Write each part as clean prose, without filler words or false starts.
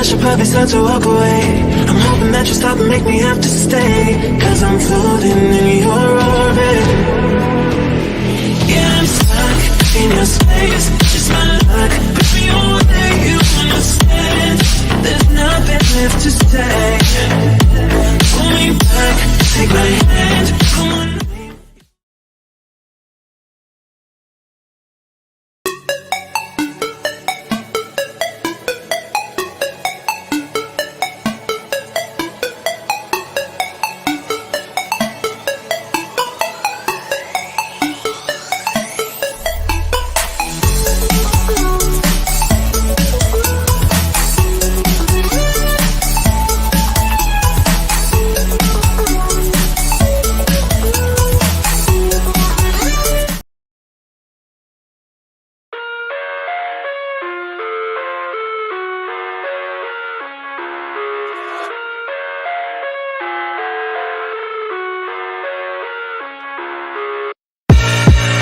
I should probably start to walk away. I'm hoping that you stop and make me have to stay, cause I'm floating in your orbit. Yeah, I'm stuck in your space, just my luck. Put me away, you understand. There's nothing left to say. Pull me back, take my hand, come on.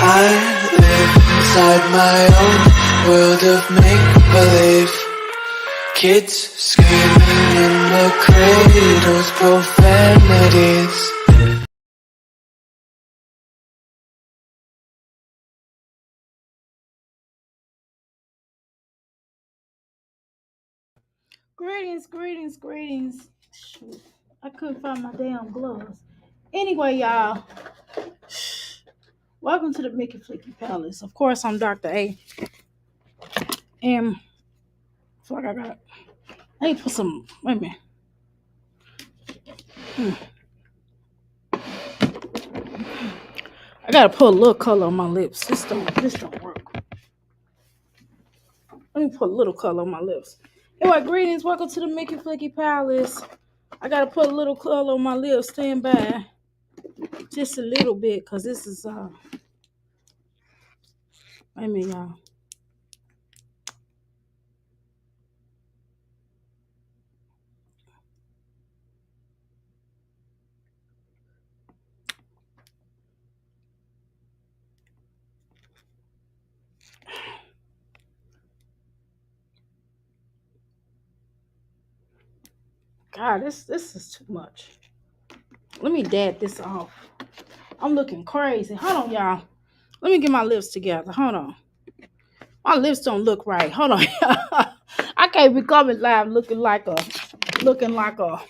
I live inside my own world of make-believe. Kids screaming in the cradles, profanities. Greetings. Shoot, I couldn't find my damn gloves. Anyway, y'all, welcome to the Mickey Flicky Palace. Of course, I'm Dr. A. And I feel like I need to put some, wait a minute. I gotta put a little color on my lips. This don't work. Let me put a little color on my lips. Anyway, greetings. Welcome to the Mickey Flicky Palace. I gotta put a little color on my lips. Stand by. Just a little bit, because this is, wait a minute, y'all. God, this is too much. Let me dab this off. I'm looking crazy. Hold on, y'all. Let me get my lips together. Hold on. My lips don't look right. Hold on. I can't be coming live looking like a I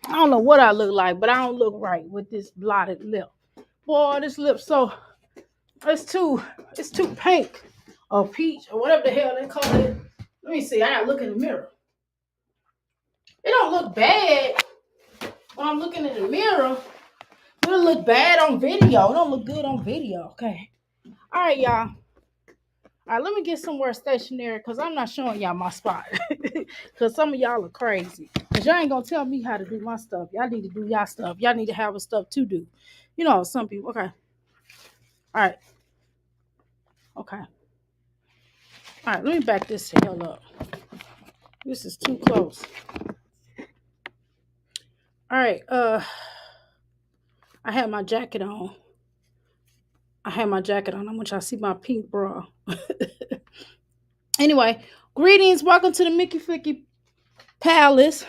don't know what I look like, but I don't look right with this blotted lip. Boy, this lip so it's too pink or peach or whatever the hell they call it. Let me see. I gotta look in the mirror. It don't look bad when I'm looking in the mirror. It'll look bad on video. It don't look good on video. Okay. All right, y'all. All right, let me get somewhere stationary because I'm not showing y'all my spot. Because some of y'all are crazy. Because y'all ain't going to tell me how to do my stuff. Y'all need to do y'all stuff. Y'all need to have a stuff to do. You know, some people. Okay. All right. Okay. All right, let me back this hell up. This is too close. All right. I had my jacket on. I want y'all to see my pink bra. Anyway, greetings. Welcome to the Mickey Flicky Palace.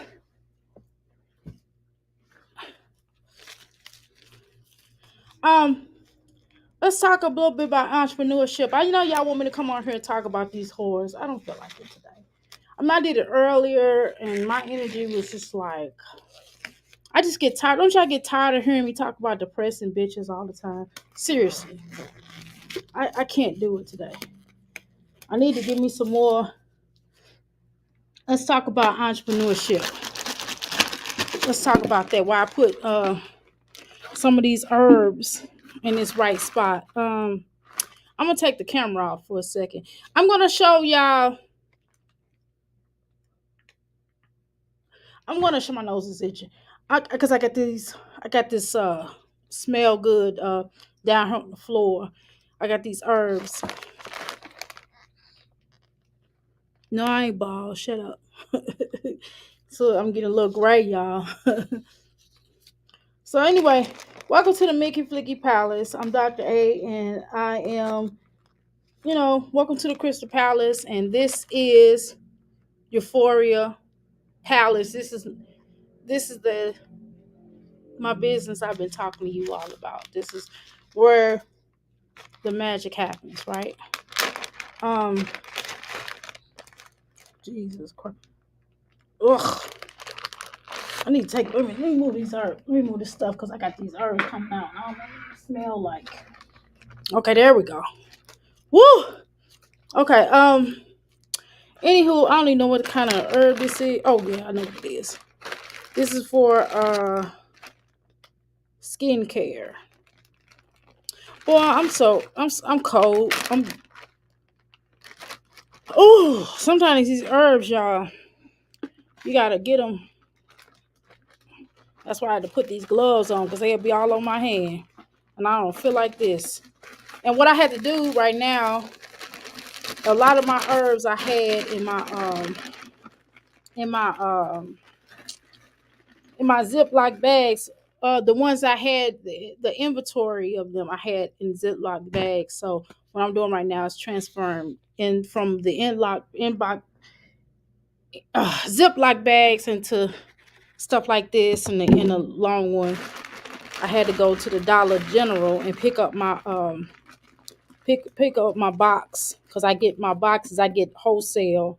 Let's talk a little bit about entrepreneurship. I know y'all want me to come on here and talk about these whores. I don't feel like it today. I did it earlier, and my energy was just like, I just get tired. Don't y'all get tired of hearing me talk about depressing bitches all the time? Seriously. I can't do it today. I need to give me some more. Let's talk about entrepreneurship. Let's talk about that. Why I put some of these herbs in this right spot. I'm gonna take the camera off for a second. I'm gonna show y'all. I'm gonna show my nose is itching. Because I got this smell good down here on the floor. I got these herbs. No, I ain't bald. Shut up. So I'm getting a little gray, y'all. So anyway, welcome to the Mickey Flicky Palace. I'm Dr. A, and I am, welcome to the Crystal Palace, and this is Euphoria Palace. This is the my business I've been talking to you all about. This is where the magic happens, right? Um, Jesus Christ. Ugh. I need to take. Let me move these herbs. Let me move this stuff because I got these herbs coming out. I don't know what they smell like. Okay, there we go. Woo. Okay. Anywho, I don't even know what kind of herb this is. Oh yeah, I know what it is. This is for skincare. Boy, I'm cold. Sometimes these herbs, y'all, you gotta get them. That's why I had to put these gloves on because they'll be all on my hand, and I don't feel like this. And what I had to do right now, a lot of my herbs I had in my Ziploc bags. The ones I had, the inventory of them, I had in Ziploc bags. So what I'm doing right now is transferring in from the Ziploc bags into stuff like this, and in a long one. I had to go to the Dollar General and pick up my pick up my box because I get my boxes. I get wholesale,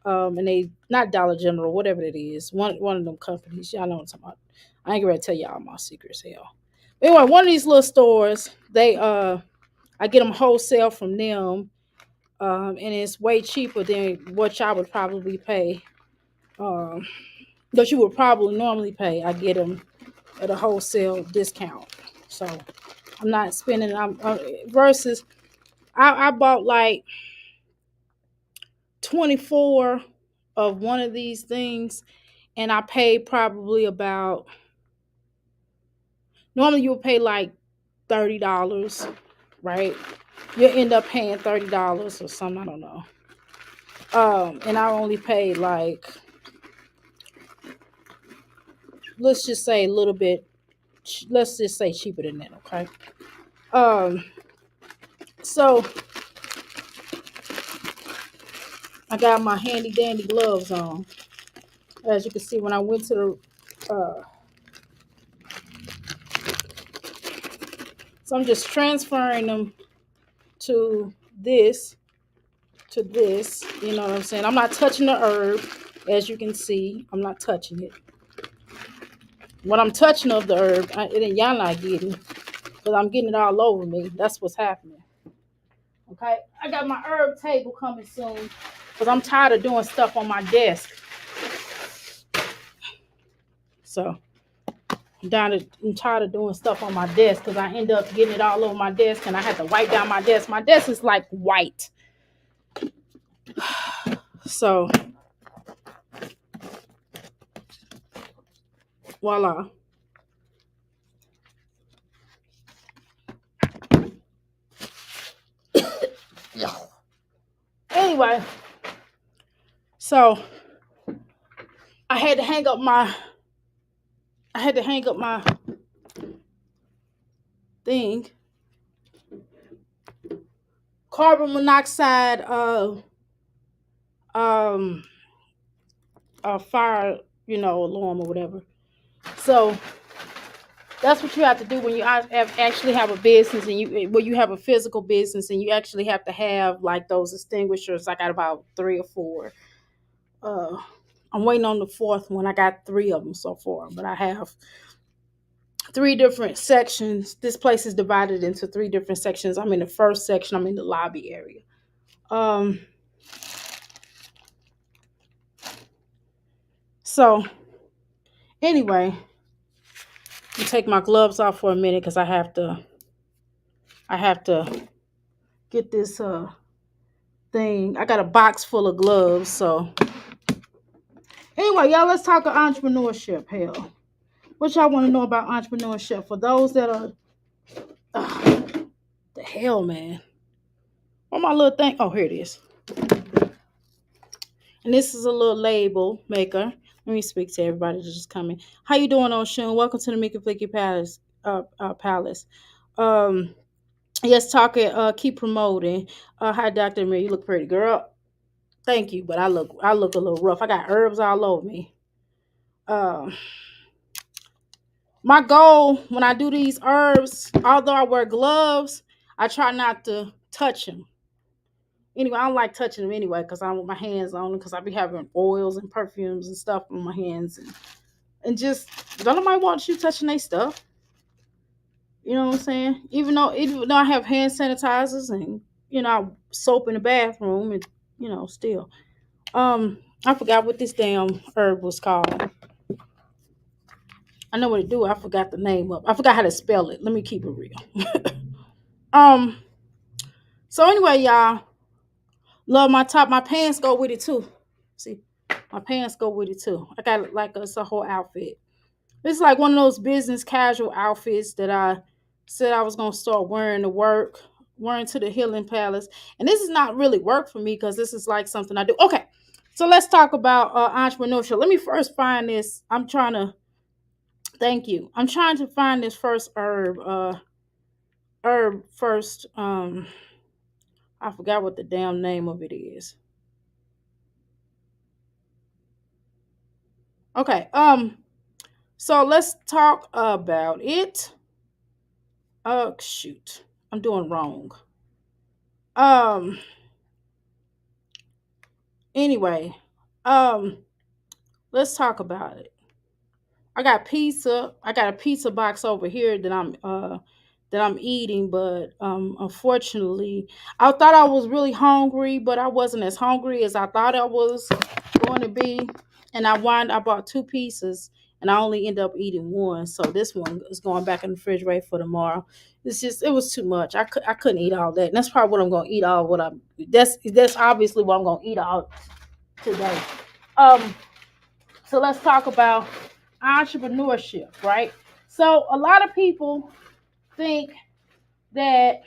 and they not Dollar General, whatever it is. One of them companies. Y'all know what I'm talking about. I ain't gonna tell y'all my secrets, hell. Anyway, one of these little stores, they I get them wholesale from them, and it's way cheaper than what y'all would probably pay. That you would probably normally pay. I get them at a wholesale discount, so I'm not spending. Versus I bought like 24 of one of these things, and I paid probably about. Normally, you would pay like $30, right? You end up paying $30 or something. I don't know. And I only paid like, let's just say a little bit. Let's just say cheaper than that. Okay. So I got my handy dandy gloves on. As you can see, when I went to the, so I'm just transferring them to this, you know what I'm saying? I'm not touching the herb, as you can see. I'm not touching it. What I'm touching of the herb, y'all not getting, because I'm getting it all over me. That's what's happening. Okay, I got my herb table coming soon, because I'm tired of doing stuff on my desk. So I'm tired of doing stuff on my desk because I end up getting it all over my desk, and I have to wipe down my desk. My desk is like white. So voila. Anyway, so I had to hang up my thing. Carbon monoxide fire, alarm or whatever. So that's what you have to do when you actually have a business, and you have a physical business, and you actually have to have like those extinguishers. I got about 3 or 4. I'm waiting on the 4th one. I got 3 of them so far, but I have 3 different sections. This place is divided into 3 different sections. I'm in the first section. I'm in the lobby area. So anyway, I'll take my gloves off for a minute because I have to get this thing. I got a box full of gloves. So anyway, y'all, let's talk of entrepreneurship. Hell, what y'all want to know about entrepreneurship? For those that are, the hell, man. Where my little thing? Oh, here it is. And this is a little label maker. Let me speak to everybody that's just coming. How you doing, Oshun? Welcome to the Mickey Flicky Palace. Yes, talking. Keep promoting. Hi, Dr. Amir. You look pretty, girl. Thank you, but I look a little rough. I got herbs all over me. Um, my goal when I do these herbs, although I wear gloves, I try not to touch them. Anyway, I don't like touching them anyway because I don't want my hands on them because I be having oils and perfumes and stuff on my hands and just don't nobody want you touching their stuff. You know what I'm saying? Even though I have hand sanitizers and soap in the bathroom and still. I forgot what this damn herb was called. I know what to do. I forgot the name of. I forgot how to spell it. Let me keep it real. um. So anyway, y'all, love my top. My pants go with it too. See, my pants go with it too. I got like it's a whole outfit. It's like one of those business casual outfits that I said I was gonna start wearing to work, wearing to the Healing Palace. And this is not really work for me because this is like something I do. Okay, so let's talk about entrepreneurship. Let me first find this. I'm trying to. Thank you. I'm trying to find this first herb. Herb first. I forgot what the damn name of it is. Okay. So let's talk about it. Oh shoot, I'm doing wrong. Um. Anyway, um, let's talk about it. I got pizza. I got a pizza box over here that I'm eating, but unfortunately, I thought I was really hungry, but I wasn't as hungry as I thought I was going to be. And I bought two pieces, and I only end up eating one. So this one is going back in the refrigerator for tomorrow. It was too much. I couldn't eat all that. And that's probably what I'm going to eat all. That's obviously what I'm going to eat all today. Um, so let's talk about entrepreneurship, right? So a lot of people think that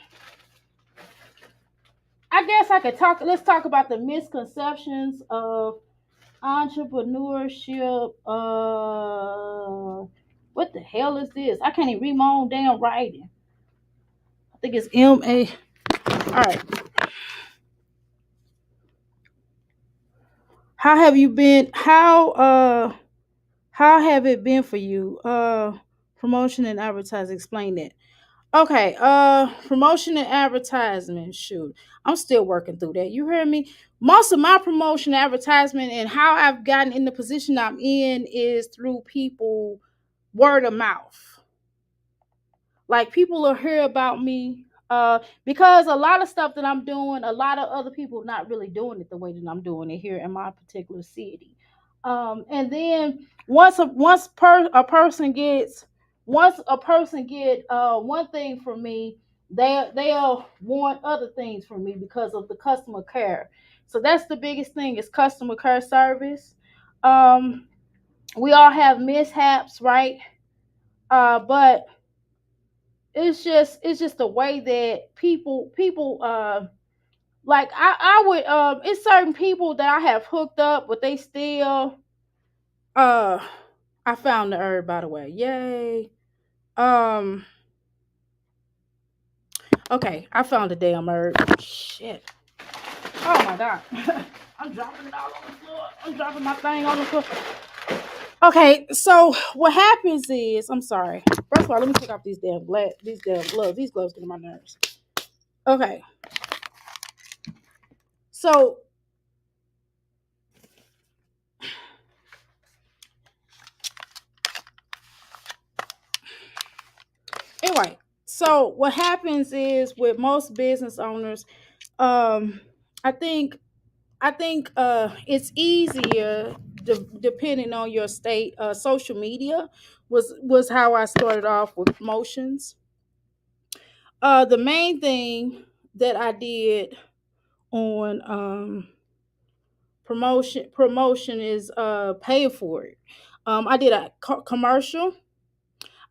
I guess I could talk. Let's talk about the misconceptions of entrepreneurship. What the hell is this? I can't even read my own damn writing. I think it's MA. All right. How have you been? How have it been for you? Promotion and advertising. Explain that. Okay, promotion and advertisement. Shoot, I'm still working through that. You heard me? Most of my promotion, advertisement, and how I've gotten in the position I'm in is through people word of mouth. Like people will hear about me because a lot of stuff that I'm doing, a lot of other people not really doing it the way that I'm doing it here in my particular city. And then a person gets once a person get one thing from me, they'll want other things from me because of the customer care. So that's the biggest thing is customer care service. Um, we all have mishaps, right? But it's just the way that people like I would it's certain people that I have hooked up, but they still uh I found the herb by the way. Yay. Um okay, I found the damn herb. Shit. Oh my god. I'm dropping it all on the floor. I'm dropping my thing on the floor. Okay, so what happens is I'm sorry. First of all, let me take off these damn gloves. These gloves get on my nerves. Okay. So anyway, so what happens is with most business owners, um, I think it's easier depending on your state. Social media was how I started off with promotions. The main thing that I did on promotion is pay for it. I did a commercial.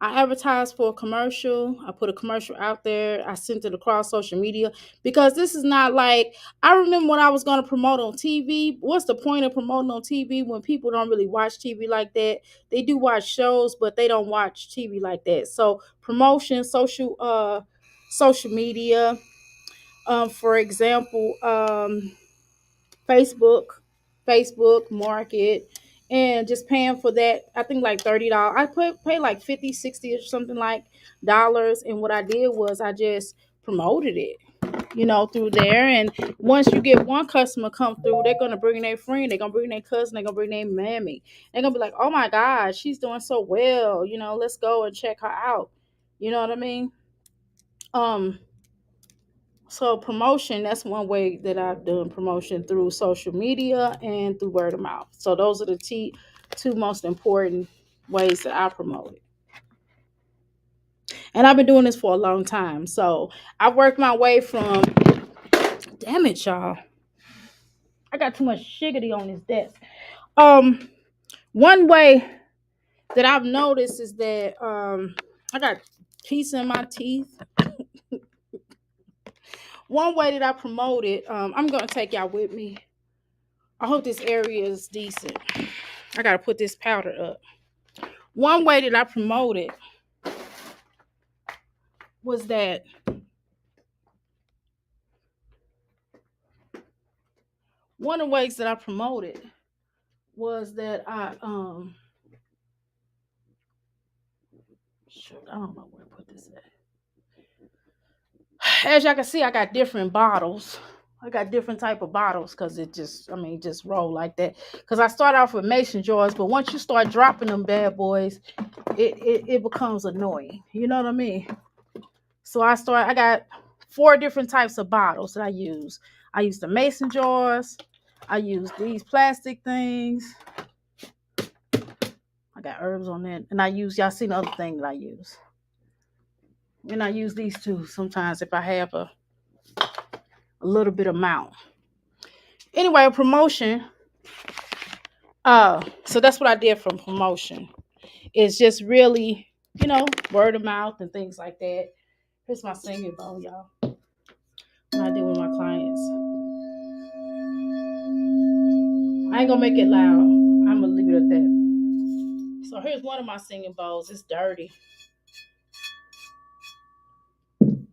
I advertised for a commercial. I put a commercial out there. I sent it across social media because this is not like I remember when I was going to promote on TV. What's the point of promoting on TV when people don't really watch TV like that? They do watch shows, but they don't watch TV like that. So promotion, social media. For example, Facebook, Facebook Market, and just paying for that. I think like $30. I pay like 50, 60 or something like dollars. And what I did was I just promoted it, through there. And once you get one customer come through, they're gonna bring their friend, they're gonna bring their cousin, they're gonna bring their mammy. They're gonna be like, oh my God, she's doing so well. Let's go and check her out. You know what I mean? Um, so promotion, that's one way that I've done promotion through social media and through word of mouth. So those are the two most important ways that I promote it. And I've been doing this for a long time. So I've worked my way from, damn it, y'all. I got too much shiggity on this desk. One way that I've noticed is that I got peace in my teeth. One way that I promote it, I'm gonna take y'all with me. I hope this area is decent. I gotta put this powder up. One way that I promote it was that one of the ways that I promoted was that I I don't know where to put this at. As y'all can see, I got different bottles. I got different type of bottles because it just roll like that. Because I start off with mason jars, but once you start dropping them bad boys, it becomes annoying. You know what I mean? So I got 4 different types of bottles that I use. I use the mason jars. I use these plastic things. I got herbs on that. And y'all see the other thing that I use. And I use these too sometimes if I have a little bit amount. Anyway, promotion. So that's what I did from promotion. It's just really, word of mouth and things like that. Here's my singing bowl, y'all. What I did with my clients. I ain't gonna make it loud. I'm gonna leave it at that. So here's one of my singing bowls. It's dirty.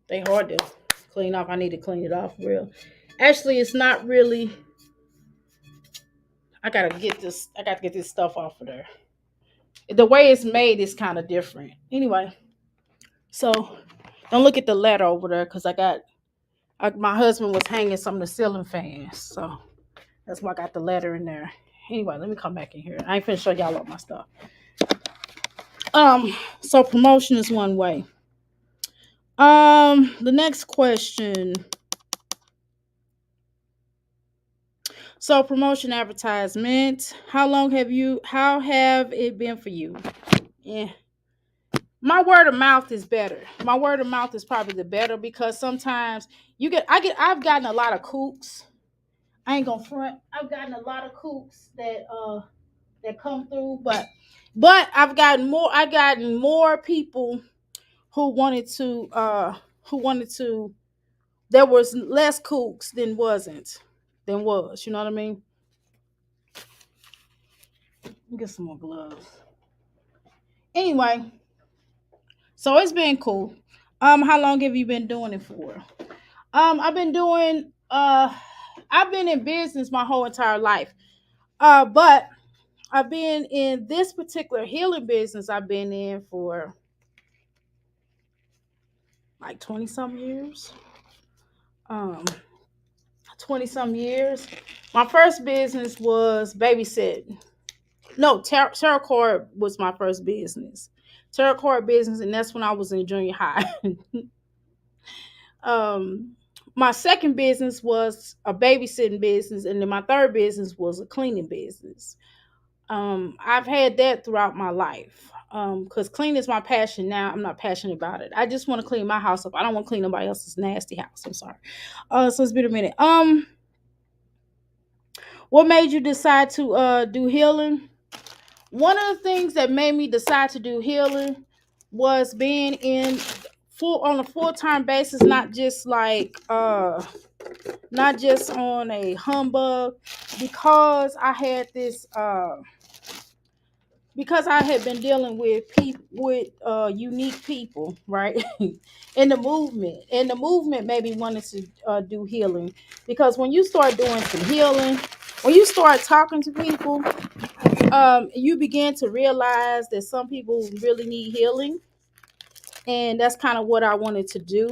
They hard to clean off. I need to clean it off real. Actually, it's not really. I gotta get this stuff off of there. The way it's made is kind of different. Anyway, so don't look at the letter over there because my husband was hanging some of the ceiling fans. So that's why I got the letter in there. Anyway, let me come back in here. I ain't finna show y'all all my stuff. So promotion is one way. The next question. So promotion advertisement. How have it been for you? Yeah. My word of mouth is better. My word of mouth is probably the better because sometimes I've gotten a lot of kooks. I ain't gonna front. I've gotten a lot of kooks that come through, but I gotten more people who wanted to there was less kooks than was. You know what I mean? Get some more gloves. Anyway, so it's been cool. How long have you been doing it for? I've been in business my whole entire life. But I've been in this particular healing business I've been in for like 20 some years. 20 some years. My first business was babysitting. No, tarot card was my first business. Tarot card business, and that's when I was in junior high. My second business was a babysitting business, and then my third business was a cleaning business. I've had that throughout my life. Because cleaning is my passion now. I'm not passionate about it. I just want to clean my house up. I don't want to clean nobody else's nasty house. I'm sorry. So it's been a minute. What made you decide to do healing? One of the things that made me decide to do healing was being on a full-time basis, not just on a humbug, because I had this because I had been dealing with people with unique people, right? In the movement, and the movement made me wanted to do healing, because when you start doing some healing, when you start talking to people, you begin to realize that some people really need healing, and that's kind of what I wanted to do.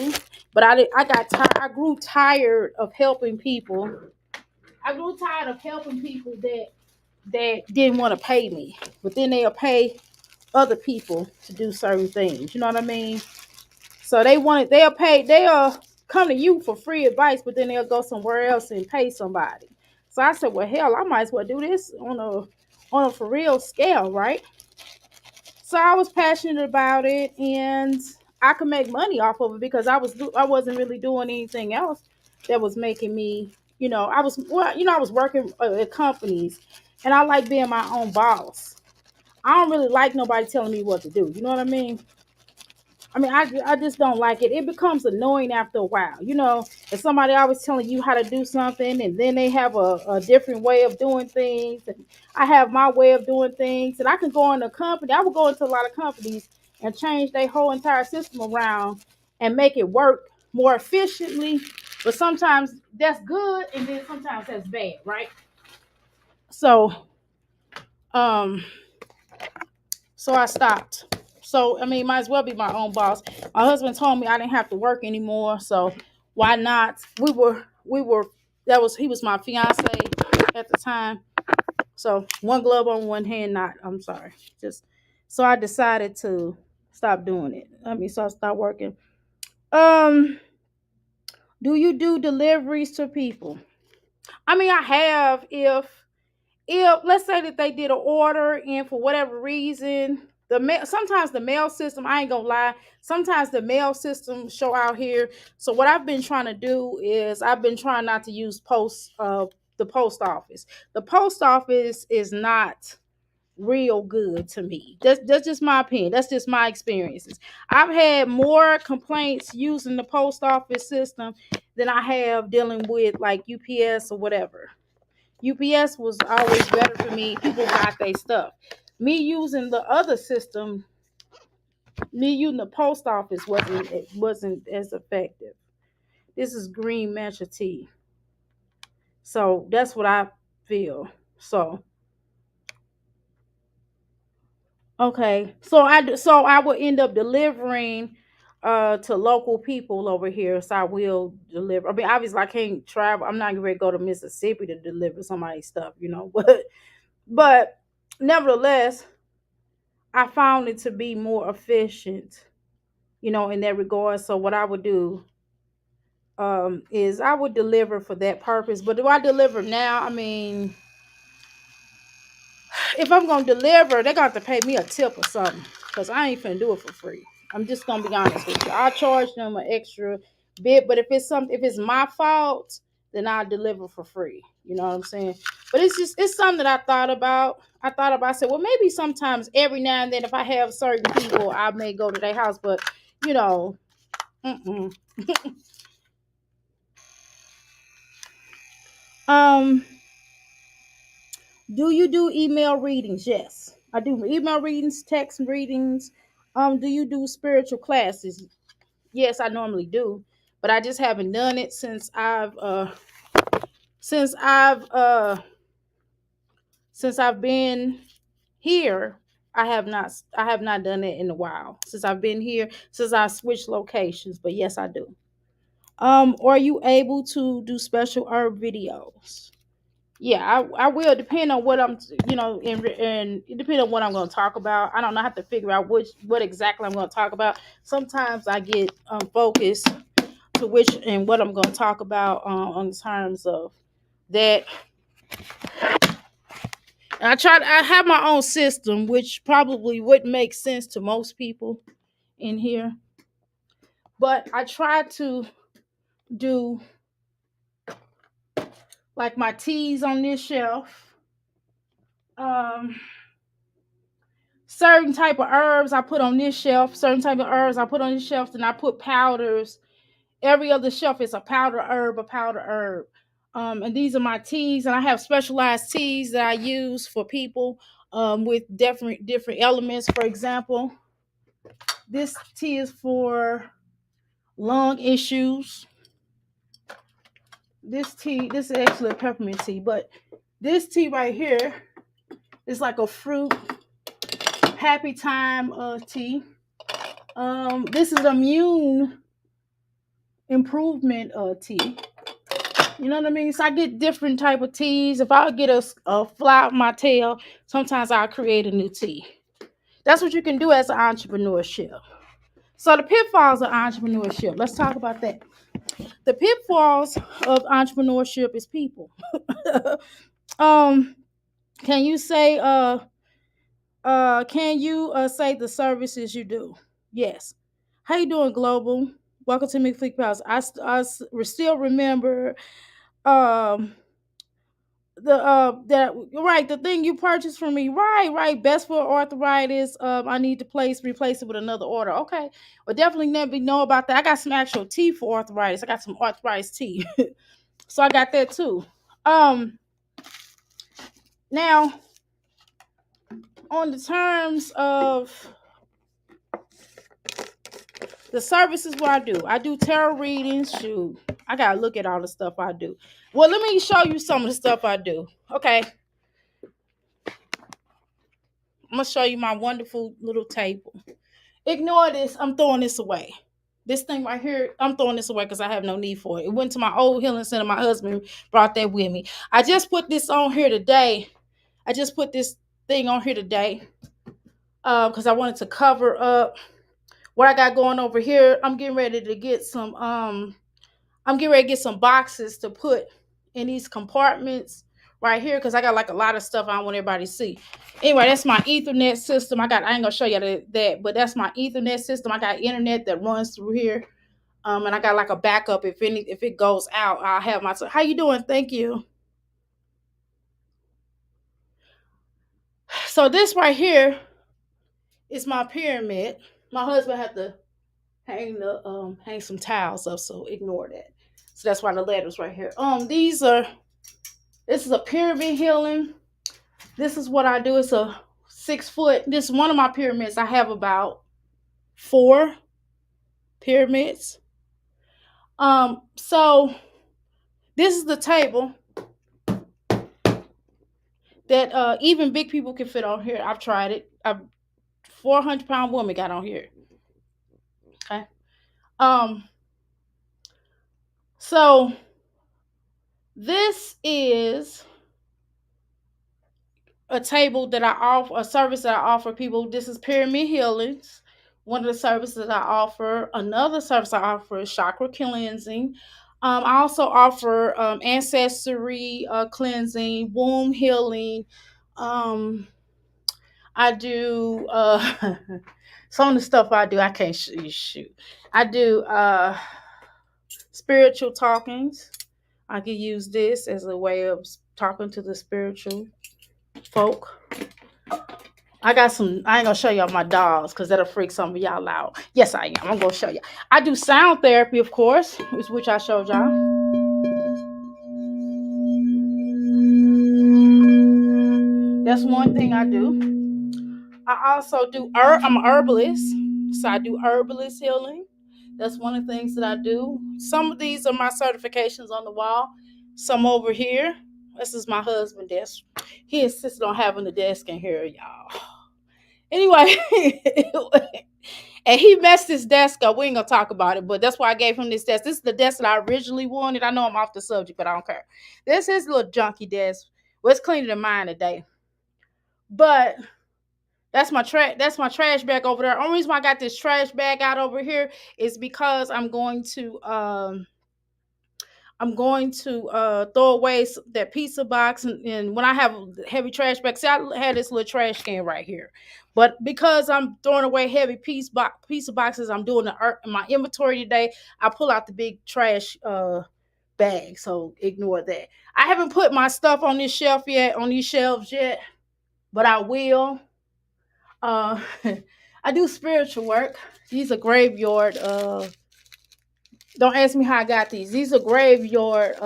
But I got tired. I grew tired of helping people. I grew tired of helping people that didn't want to pay me, but then they'll pay other people to do certain things. You know what I mean? So they'll come to you for free advice, but then they'll go somewhere else and pay somebody. So I said, well, hell, I might as well do this on a for real scale, right? So I was passionate about it, and I could make money off of it because I wasn't really doing anything else that was making me, I was working at companies, and I like being my own boss. I don't really like nobody telling me what to do. You know what I mean? I just don't like it. It becomes annoying after a while. If somebody always telling you how to do something, and then they have a different way of doing things, and I have my way of doing things, and I can go in a company. I would go into a lot of companies and change their whole entire system around and make it work more efficiently. But sometimes that's good, and then sometimes that's bad, right? So, um, so I stopped. So might as well be my own boss. My husband told me I didn't have to work anymore, so why not? We were he was my fiance at the time. So one glove on one hand, not. I'm sorry. Just so I decided to stop doing it. So I stopped working. Um, do you do deliveries to people? I have if let's say that they did an order, and for whatever reason sometimes the mail system, I ain't gonna lie, sometimes the mail system show out here. So what I've been trying to do is I've been trying not to use the post office. The post office is not real good to me. That's just my opinion. That's just my experiences. I've had more complaints using the post office system than I have dealing with like UPS or whatever. UPS was always better for me. People got their stuff. Me using the other system, me using the post office wasn't as effective. This is green matcha tea. So that's what I feel. So okay. So I would end up delivering to local people over here. So I will deliver. Obviously I can't travel. I'm not ready to go to Mississippi to deliver somebody's stuff, but nevertheless, I found it to be more efficient, in that regard. So what I would do is I would deliver for that purpose. But do I deliver now? If I'm gonna deliver, they got to pay me a tip or something, because I ain't finna do it for free. I'm just gonna be honest with you. I charge them an extra bit, but if it's my fault, then I deliver for free. You know what I'm saying? But it's something that I thought about. I said, well, maybe sometimes every now and then, if I have certain people, I may go to their house, but you know, mm-mm. um, do you do email readings? Yes, I do email readings, text readings. Do you do spiritual classes? Yes, I normally do, but I just haven't done it since I've been here. I have not done it in a while since I've been here, since I switched locations. But yes, I do. Are you able to do special herb videos? Yeah, I will, depend on what I'm, and it depends on what I'm going to talk about. I don't know. I have to figure out what exactly I'm going to talk about. Sometimes I get focused to which and what I'm going to talk about on terms of that. And I have my own system, which probably wouldn't make sense to most people in here, but I try to do like my teas on this shelf. Certain type of herbs I put on this shelf, certain type of herbs I put on this shelf, and I put powders. Every other shelf is a powder herb, a powder herb. And these are my teas, and I have specialized teas that I use for people with different elements. For example, this tea is for lung issues. This is actually a peppermint tea, but this tea right here is like a fruit happy time tea. This is immune improvement tea. You know what I mean? So I get different type of teas. If I get a fly on my tail, sometimes I'll create a new tea. That's what you can do as an entrepreneurship. So the pitfalls of entrepreneurship. Let's talk about that. The pitfalls of entrepreneurship is people. um, can you say say the services you do? Yes. How you doing, Global? Welcome to McFleek House. Still remember um the thing you purchased from me, right, best for arthritis. I need to replace it with another order. Okay, well, definitely let me know about that. I got some actual tea for arthritis. I got some arthritis tea. So I got that too. Now on the terms of the services, what I do tarot readings. Shoot, I gotta look at all the stuff I do. Well, let me show you some of the stuff I do. Okay, I'm gonna show you my wonderful little table. Ignore this. I'm throwing this away. This thing right here, I'm throwing this away because I have no need for it. It went to my old healing center. My husband brought that with me. I just put this on here today. I just put this thing on here today because I wanted to cover up what I got going over here. I'm getting ready to get some. I'm getting ready to get some boxes to put in these compartments right here because I got like a lot of stuff I don't want everybody to see. Anyway, that's my Ethernet system. I ain't gonna show you that, but that's my Ethernet system. I got internet that runs through here. And I got like a backup if it goes out, I'll have my. How you doing? Thank you. So this right here is my pyramid. My husband had to hang some tiles up, so ignore that. So that's why the letters right here. This is a pyramid healing. This is what I do. It's a 6 foot. This is one of my pyramids. I have about 4 pyramids. So this is the table that even big people can fit on here. I've tried it. A 400-pound woman got on here. Okay. So this is a table that I offer, a service that I offer people. This is pyramid healings. One of the services that I offer. Another service I offer is chakra cleansing. I also offer ancestry cleansing, womb healing. I do some of the stuff I do. I can't shoot. I do spiritual talkings. I can use this as a way of talking to the spiritual folk. I got some. I ain't gonna show y'all my dolls because that'll freak some of y'all out. Yes, I am. I'm gonna show you. I do sound therapy, of course, which I showed y'all. That's one thing I do. I also do I'm an herbalist, so I do herbalist healing. That's one of the things that I do. Some of these are my certifications on the wall. Some over here. This is my husband's desk. He insisted on having the desk in here, y'all. Anyway, and he messed his desk up. We ain't gonna talk about it, but that's why I gave him this desk. This is the desk that I originally wanted. I know I'm off the subject, but I don't care. This is his little junky desk. Well, it's cleaner than mine today. But that's my trash bag over there. Only reason why I got this trash bag out over here is because I'm going to throw away that pizza box, and when I have heavy trash bags, see, I had this little trash can right here, but because I'm throwing away heavy pizza boxes, I'm doing my inventory today. I pull out the big trash bag, so ignore that. I haven't put my stuff on these shelves yet, but I will. I do spiritual work. These are graveyard. Don't ask me how I got these. These are graveyard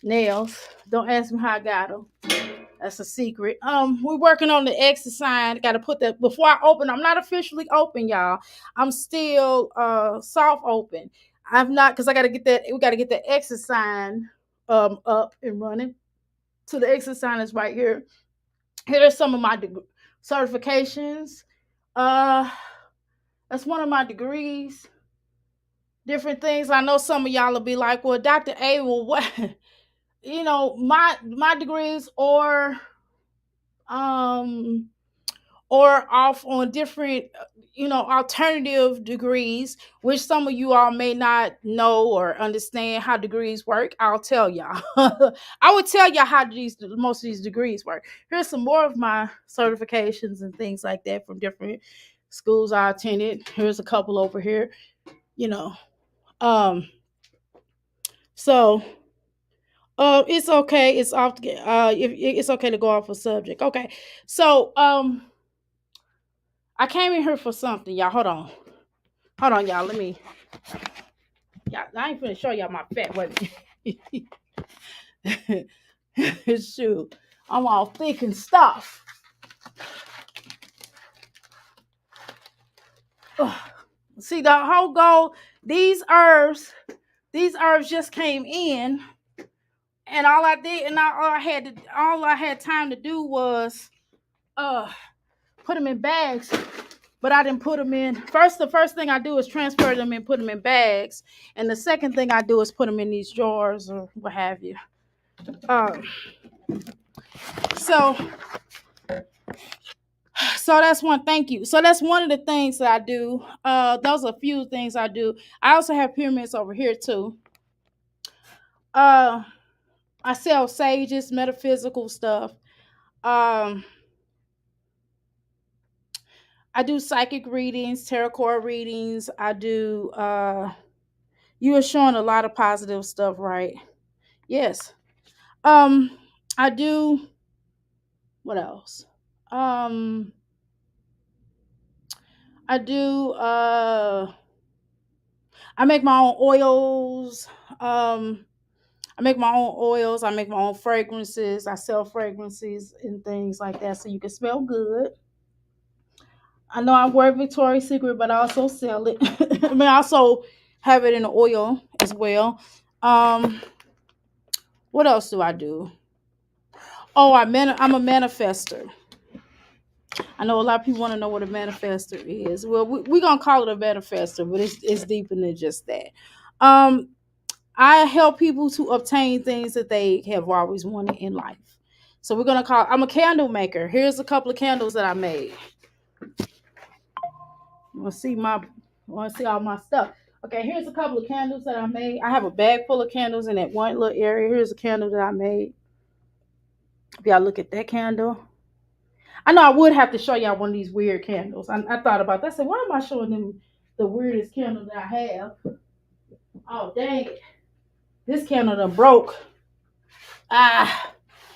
nails. Don't ask me how I got them. That's a secret. We're working on the exit sign. Got to put that before I open. I'm not officially open, y'all. I'm still soft open. I'm not because I got to get that. We got to get the exit sign up and running. So the exit sign is right here. Here are some of my certifications. That's one of my degrees. Different things. I know some of y'all will be like, "Well, Dr. A, well, what?" My degrees um or off on different alternative degrees, which some of you all may not know or understand how degrees work. I'll tell y'all. I would tell y'all how most of these degrees work. Here's some more of my certifications and things like that from different schools I attended. Here's a couple over here. you know so it's okay. It's off. If it's okay to go off a subject. Okay. So I came in here for something, y'all. Hold on, y'all. Let me. Yeah, I ain't finna show y'all my fat. Wait. Shoot, I'm all thick and stuff. Ugh. See, the whole goal. These herbs just came in, and all I did, and all I had time to do was put them in bags. But I didn't put them in. The first thing I do is transfer them and put them in bags. And the second thing I do is put them in these jars or what have you. So that's one. Thank you. So that's one of the things that I do. Those are a few things I do. I also have pyramids over here too. I sell sages, metaphysical stuff. I do psychic readings, tarot card readings. I do. You are showing a lot of positive stuff, right? Yes. I do. What else? I do. I make my own oils. I make my own oils. I make my own fragrances. I sell fragrances and things like that, so you can smell good. I know I wear Victoria's Secret, but I also sell it. I also have it in the oil as well. What else do I do? Oh, I'm a manifester. I know a lot of people want to know what a manifester is. Well, we're going to call it a manifester, but it's deeper than just that. I help people to obtain things that they have always wanted in life. So I'm a candle maker. Here's a couple of candles that I made. You want to see all my stuff. Okay, here's a couple of candles that I made. I have a bag full of candles in that one little area. Here's a candle that I made. If y'all look at that candle. I know I would have to show y'all one of these weird candles. I thought about that. I said, why am I showing them the weirdest candle that I have? Oh, dang it. This candle done broke.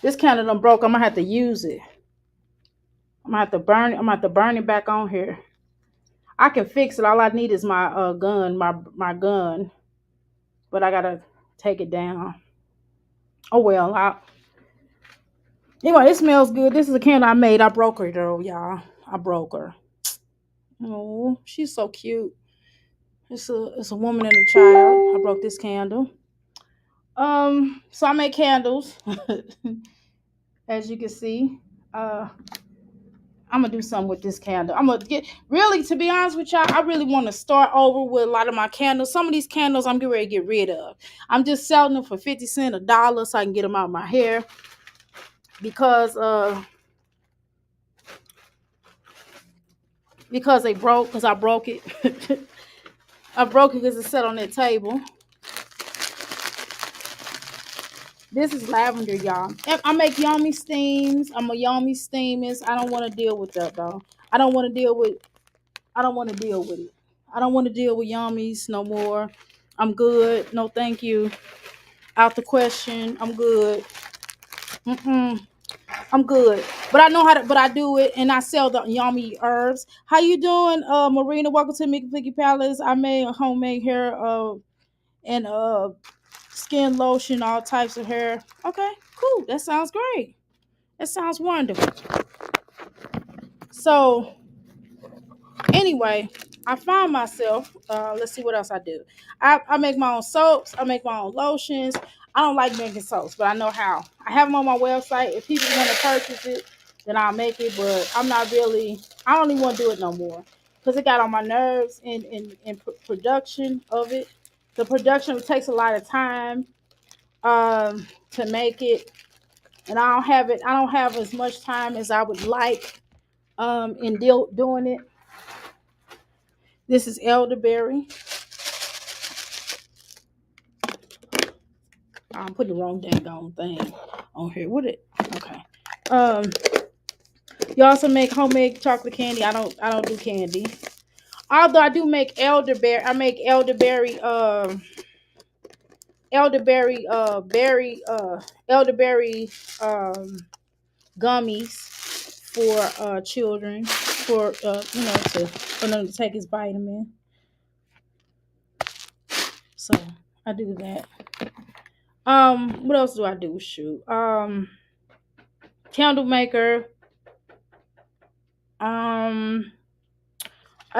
This candle done broke. I'm going to have to use it. I'm going to have to burn it. I'm going to have to burn it back on here. I can fix it. All I need is my gun, my gun. But I got to take it down. Oh, well. Anyway, it smells good. This is a candle I made. I broke her, though, y'all. I broke her. Oh, she's so cute. It's a woman and a child. I broke this candle. So I make candles. As you can see. I'm gonna do something with this candle. I'm gonna to be honest with y'all, I really want to start over with a lot of my candles. Some of these candles I'm getting ready to get rid of. I'm just selling them for 50 cents, $1, so I can get them out of my hair. Because they broke, because I broke it. I broke it because it sat on that table. This is lavender, y'all. I make yummy steams. I'm a yummy steamist. I don't want to deal with that, though. I don't want to deal with it. I don't want to deal with yummies no more. I'm good. No, thank you. Out the question. I'm good. I'm good. But I know how to, but I do it, and I sell the yummy herbs. How you doing, Marina? Welcome to Mickey Piggy Palace. I made homemade hair and skin lotion, all types of hair. Okay, cool. That sounds great. That sounds wonderful. So anyway, I find myself, let's see what else I do. I make my own soaps, I make my own lotions. I don't like making soaps, but I know how. I have them on my website. If people want to purchase it, then I'll make it, but I don't even want to do it no more because it got on my nerves in production of it. The production takes a lot of time to make it, and I don't have as much time as I would like doing it. This is elderberry. I'm putting the wrong dang on thing on here. What it? Okay. Um, you also make homemade chocolate candy. I don't do candy. Although I do make elderberry. I make elderberry gummies for children for for them to take his vitamin. So I do that. What else do I do? Shoot. Candle maker. I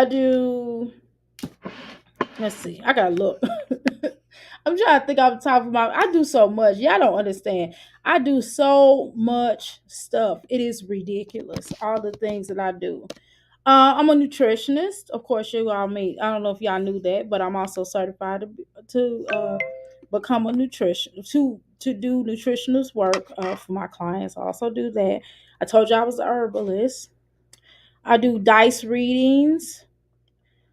do. Let's see. I gotta look. I'm trying to think off the top of my. I do so much. Y'all don't understand. I do so much stuff. It is ridiculous. All the things that I do. I'm a nutritionist. Of course, you all may. I don't know if y'all knew that, but I'm also certified to become a nutrition to do nutritionist work for my clients. I also do that. I told you I was a herbalist. I do dice readings.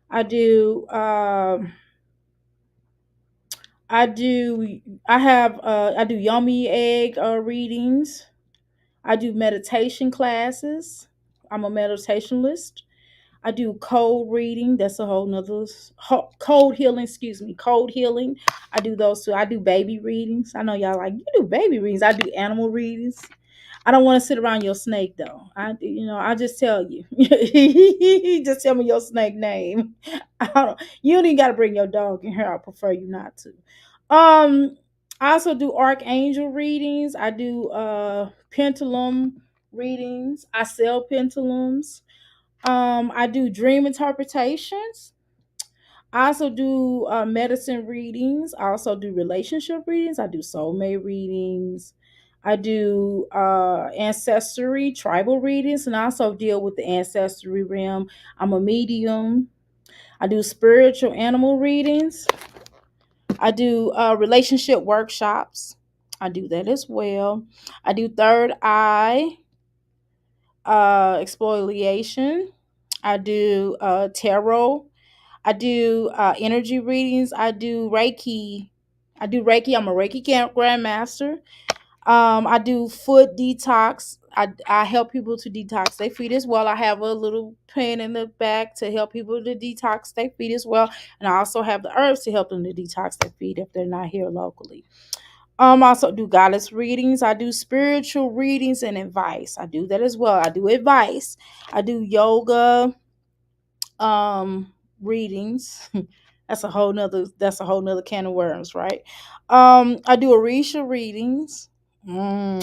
I do. I do. I do yummy egg readings. I do meditation classes. I'm a meditationalist. I do cold reading. That's a whole nother cold healing. Excuse me, cold healing. I do those too. I do baby readings. I know y'all like you do baby readings. I do animal readings. I don't want to sit around your snake though. I just tell you. Just tell me your snake name. You don't even got to bring your dog in here. I prefer you not to. I also do archangel readings. I do pendulum readings. I sell pendulums. I do dream interpretations. I also do medicine readings. I also do relationship readings. I do soulmate readings. I do ancestry, tribal readings, and I also deal with the ancestry realm. I'm a medium. I do spiritual animal readings. I do relationship workshops. I do that as well. I do third eye exfoliation. I do tarot. I do energy readings. I do Reiki. I'm a Reiki grandmaster. I do foot detox. I help people to detox their feet as well. I have a little pen in the back to help people to detox their feet as well. And I also have the herbs to help them to detox their feet if they're not here locally. I also do goddess readings. I do spiritual readings and advice. I do that as well. I do advice. I do yoga readings. That's a whole nother can of worms, right? I do Orisha readings. I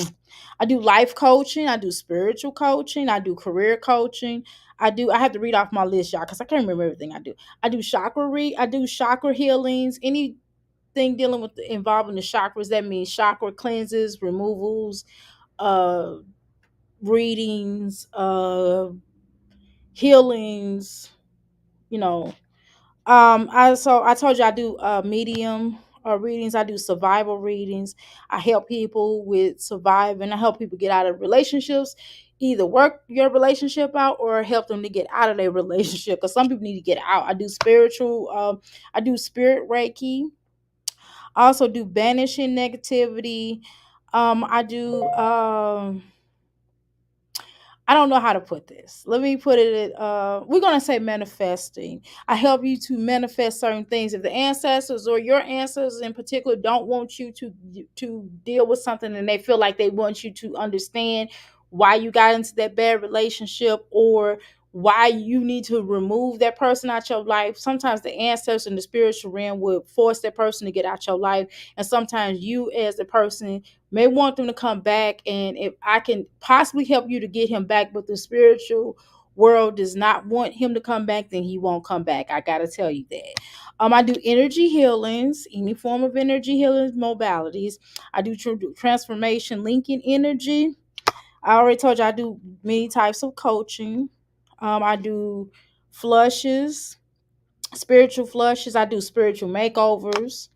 do life coaching. I do spiritual coaching. I do career coaching. I have to read off my list, y'all, because I can't remember everything I do. I do chakra healings. Anything dealing with involving the chakras, that means chakra cleanses, removals, uh readings, healings, you know. I told you I do medium readings. I do survival readings. I help people with surviving. I help people get out of relationships, either work your relationship out or help them to get out of their relationship. Because some people need to get out. I do spiritual. I do spirit Reiki. I also do banishing negativity. I do. I don't know how to put this. Let me put it. We're gonna say manifesting. I help you to manifest certain things. If the ancestors or your ancestors in particular don't want you to deal with something, and they feel like they want you to understand why you got into that bad relationship or why you need to remove that person out your life. Sometimes the ancestors in the spiritual realm would force that person to get out your life. And sometimes you as the person may want them to come back. And if I can possibly help you to get him back, but the spiritual world does not want him to come back, then he won't come back. I gotta tell you that. I do energy healings, any form of energy healings, modalities. I do transformation, linking energy. I already told you I do many types of coaching. I do flushes, spiritual flushes. I do spiritual makeovers.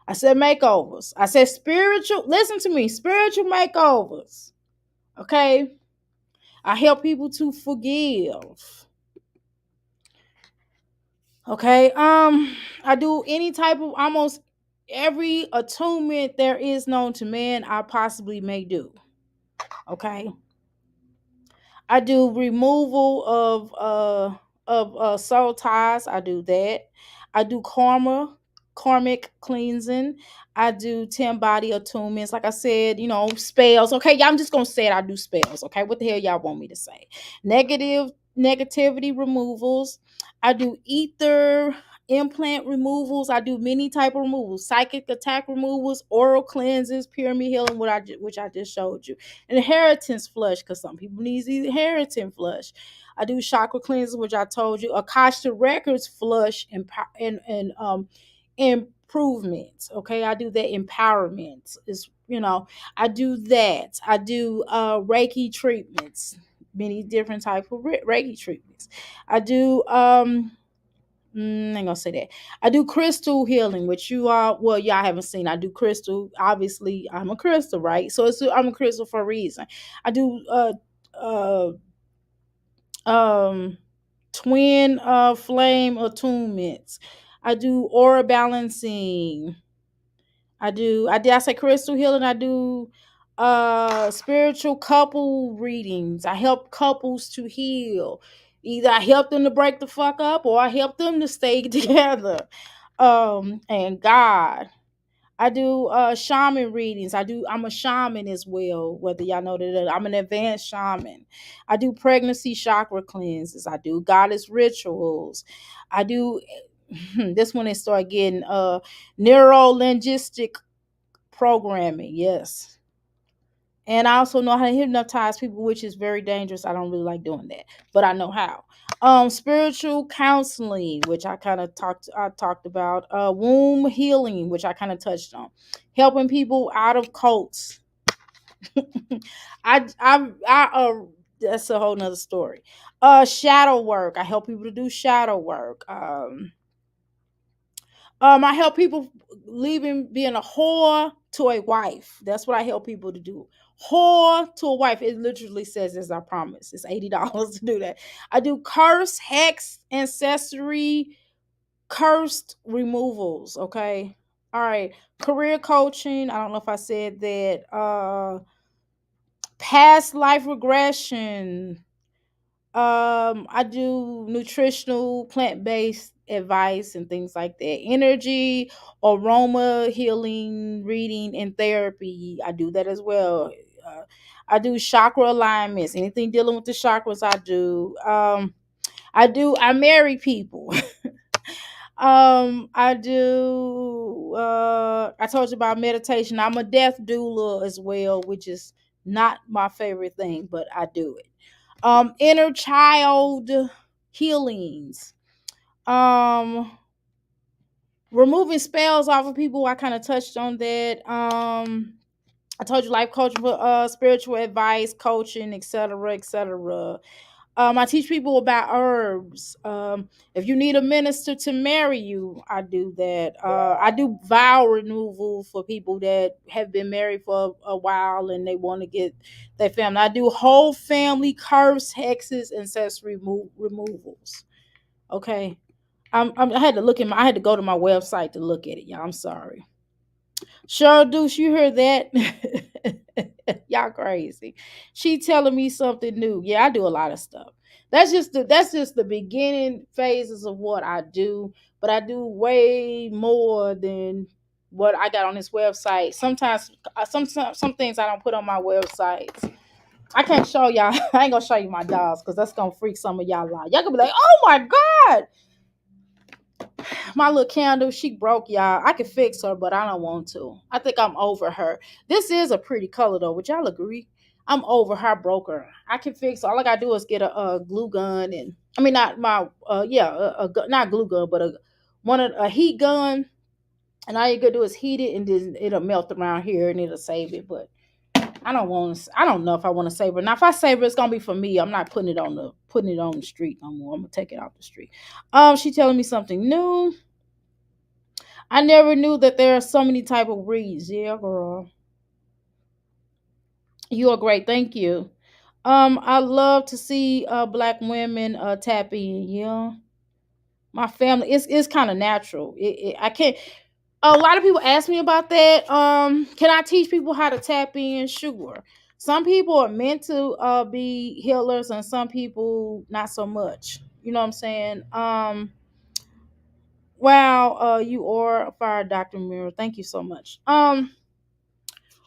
I said makeovers. I said spiritual. Listen to me, spiritual makeovers. Okay. I help people to forgive. Okay. I do any type of almost every attunement there is known to man. I possibly may do. Okay. I do removal of soul ties. I do that. I do karmic cleansing. I do 10 body attunements. Like I said, spells. Okay, y'all, I'm just gonna say it. I do spells. Okay, what the hell y'all want me to say? Negativity removals. I do ether implant removals. I do many type of removals, psychic attack removals, oral cleanses, pyramid healing, which I just showed you. Inheritance flush, because some people need the inheritance flush. I do chakra cleanses, which I told you. Akasha records flush and improvements. Okay, I do that. Empowerment is, I do that. I do Reiki treatments, many different type of Reiki treatments. I do I ain't gonna say that. I do crystal healing, which y'all haven't seen. I do crystal. Obviously, I'm a crystal, right? So I'm a crystal for a reason. I do uh um twin flame attunements. I do aura balancing. I say crystal healing. I do spiritual couple readings. I help couples to heal. Either I help them to break the fuck up or I help them to stay together. And God. I do shaman readings. I'm a shaman as well, whether y'all know that I'm an advanced shaman. I do pregnancy chakra cleanses. I do goddess rituals. I do this one is start getting neuro linguistic programming, yes. And I also know how to hypnotize people, which is very dangerous. I don't really like doing that, but I know how. Spiritual counseling, which I talked about. Womb healing, which I kind of touched on. Helping people out of cults. That's a whole nother story. Shadow work. I help people to do shadow work. I help people leaving being a whore to a wife. That's what I help people to do. Whore to a wife. It literally says as I promise. It's $80 to do that. I do curse, hex, ancestry, cursed removals. Okay. All right. Career coaching. I don't know if I said that. Past life regression. I do nutritional plant-based advice and things like that. Energy, aroma healing, reading, and therapy. I do that as well. I do chakra alignments. Anything dealing with the chakras, I do. I marry people. I do. I told you about meditation. I'm a death doula as well, which is not my favorite thing, but I do it. Inner child healings. Removing spells off of people. I kind of touched on that. I told you life coaching for spiritual advice, coaching, etc., etc. I teach people about herbs. If you need a minister to marry you, I do that. I do vow removal for people that have been married for a while and they want to get their family. I do whole family curse, hexes, and sex removals. Okay. I had to I had to go to my website to look at it, y'all. I'm sorry. Sure, Deuce, you heard that? Y'all crazy. She telling me something new. Yeah, I do a lot of stuff. That's just the beginning phases of what I do, but I do way more than what I got on this website. Sometimes some things I don't put on my website I can't show y'all. I ain't gonna show you my dolls because that's gonna freak some of y'all out. Y'all gonna be like, oh my God. My little candle, she broke, y'all. I can fix her, but I don't want to. I think I'm over her. This is a pretty color though. Would y'all agree? I'm over her. I broke her. I can fix her. All I gotta do is get a glue gun and I mean not my not glue gun, but a heat gun. And all you gotta do is heat it, and then it'll melt around here, and it'll save it. But I don't want to. I don't know if I want to save it. Now, if I save it, it's gonna be for me. I'm not putting it on the street no more. I'm gonna take it off the street. She telling me something new. I never knew that there are so many type of breeds. Yeah, girl. You are great. Thank you. I love to see black women tap in. Yeah. My family, it's kind of natural. I can't. A lot of people ask me about that. Can I teach people how to tap in? Sure. Some people are meant to be healers, and some people not so much. You know what I'm saying? Wow, you are a fire, Dr. Mirror. Thank you so much.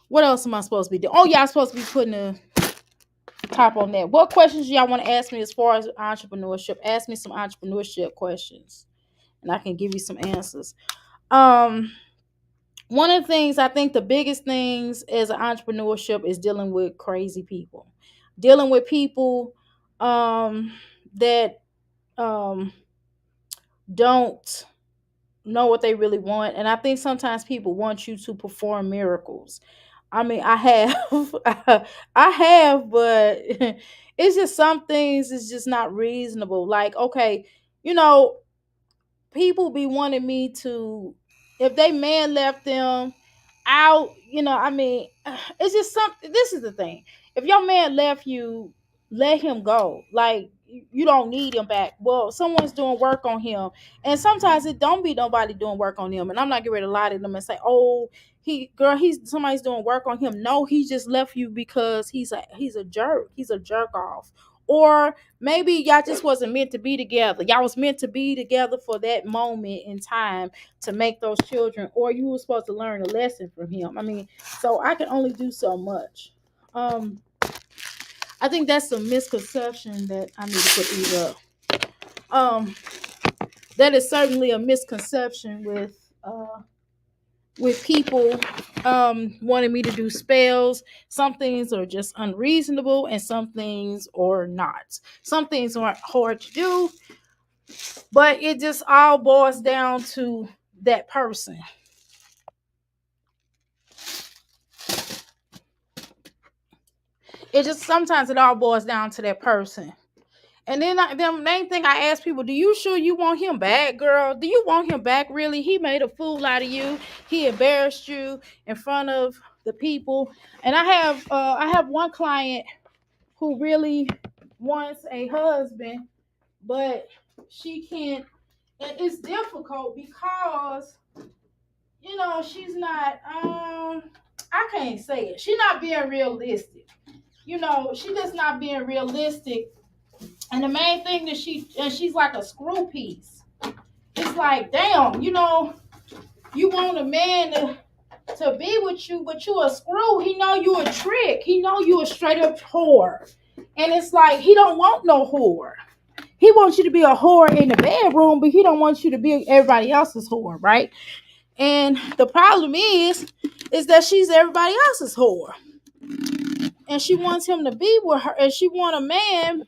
What else am I supposed to be doing? Oh yeah, I'm supposed to be putting a top on that. What questions y'all want to ask me as far as entrepreneurship? Ask me some entrepreneurship questions, and I can give you some answers. Um, One of the things I think the biggest things as an entrepreneurship is dealing with crazy people, dealing with people that don't know what they really want. And I think sometimes people want you to perform miracles. I mean, I have, I have, but it's just some things is just not reasonable. Like, okay, you know, people be wanting me to, if they man left them out, I mean, it's just something. This is the thing. If your man left you, let him go. Like, you don't need him back. Well, someone's doing work on him, and sometimes it don't be nobody doing work on him. And I'm not getting ready to lie to them and say, oh, he's somebody's doing work on him. No, he just left you because he's a jerk. He's a jerk off. Or maybe y'all just wasn't meant to be together. Y'all was meant to be together for that moment in time to make those children, or you were supposed to learn a lesson from him. I mean, so I can only do so much. I think that's a misconception that I need to put these up. That is certainly a misconception with people wanting me to do spells. Some things are just unreasonable, and some things are not. Some things aren't hard to do, but it just all boils down to that person. It just sometimes it all boils down to that person. And then the main thing I ask people, do you sure you want him back, girl? Do you want him back, really? He made a fool out of you. He embarrassed you in front of the people. And I have one client who really wants a husband, but she can't. And it's difficult because, she's not, I can't say it. She's not being realistic. She just not being realistic. And the main thing that she's like a screw piece. It's like, damn, you want a man to be with you, but you a screw. He know you a trick. He know you a straight up whore. And it's like, he don't want no whore. He wants you to be a whore in the bedroom, but he don't want you to be everybody else's whore, right? And the problem is that she's everybody else's whore. And she wants him to be with her, and she want a man.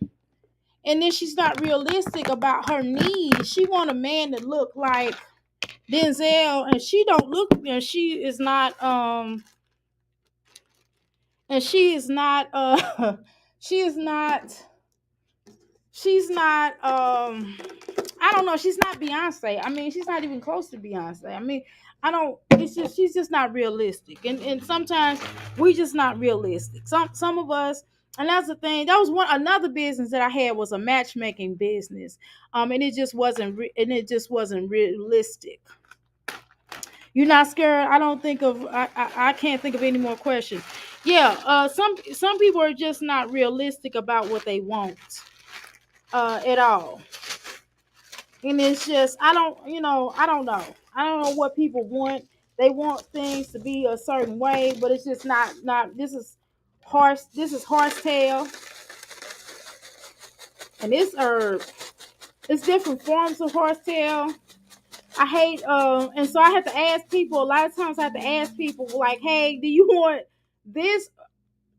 And then she's not realistic about her needs. She want a man that look like Denzel, and she don't look. And she is not. And she is not. She is not. She's not. I don't know. She's not Beyonce. I mean, she's not even close to Beyonce. I mean, I don't. It's just she's just not realistic, and sometimes we just not realistic. Some of us. And that's the thing. That was another business that I had was a matchmaking business, and it just wasn't realistic. You're not scared? I don't think of. I can't think of any more questions. Yeah. Some people are just not realistic about what they want, at all. And it's just I don't know. I don't know what people want. They want things to be a certain way, but it's just not. This is horse. This is horsetail, and this herb. It's different forms of horsetail. I hate and so I have to ask people. A lot of times I have to ask people like, "Hey, do you want this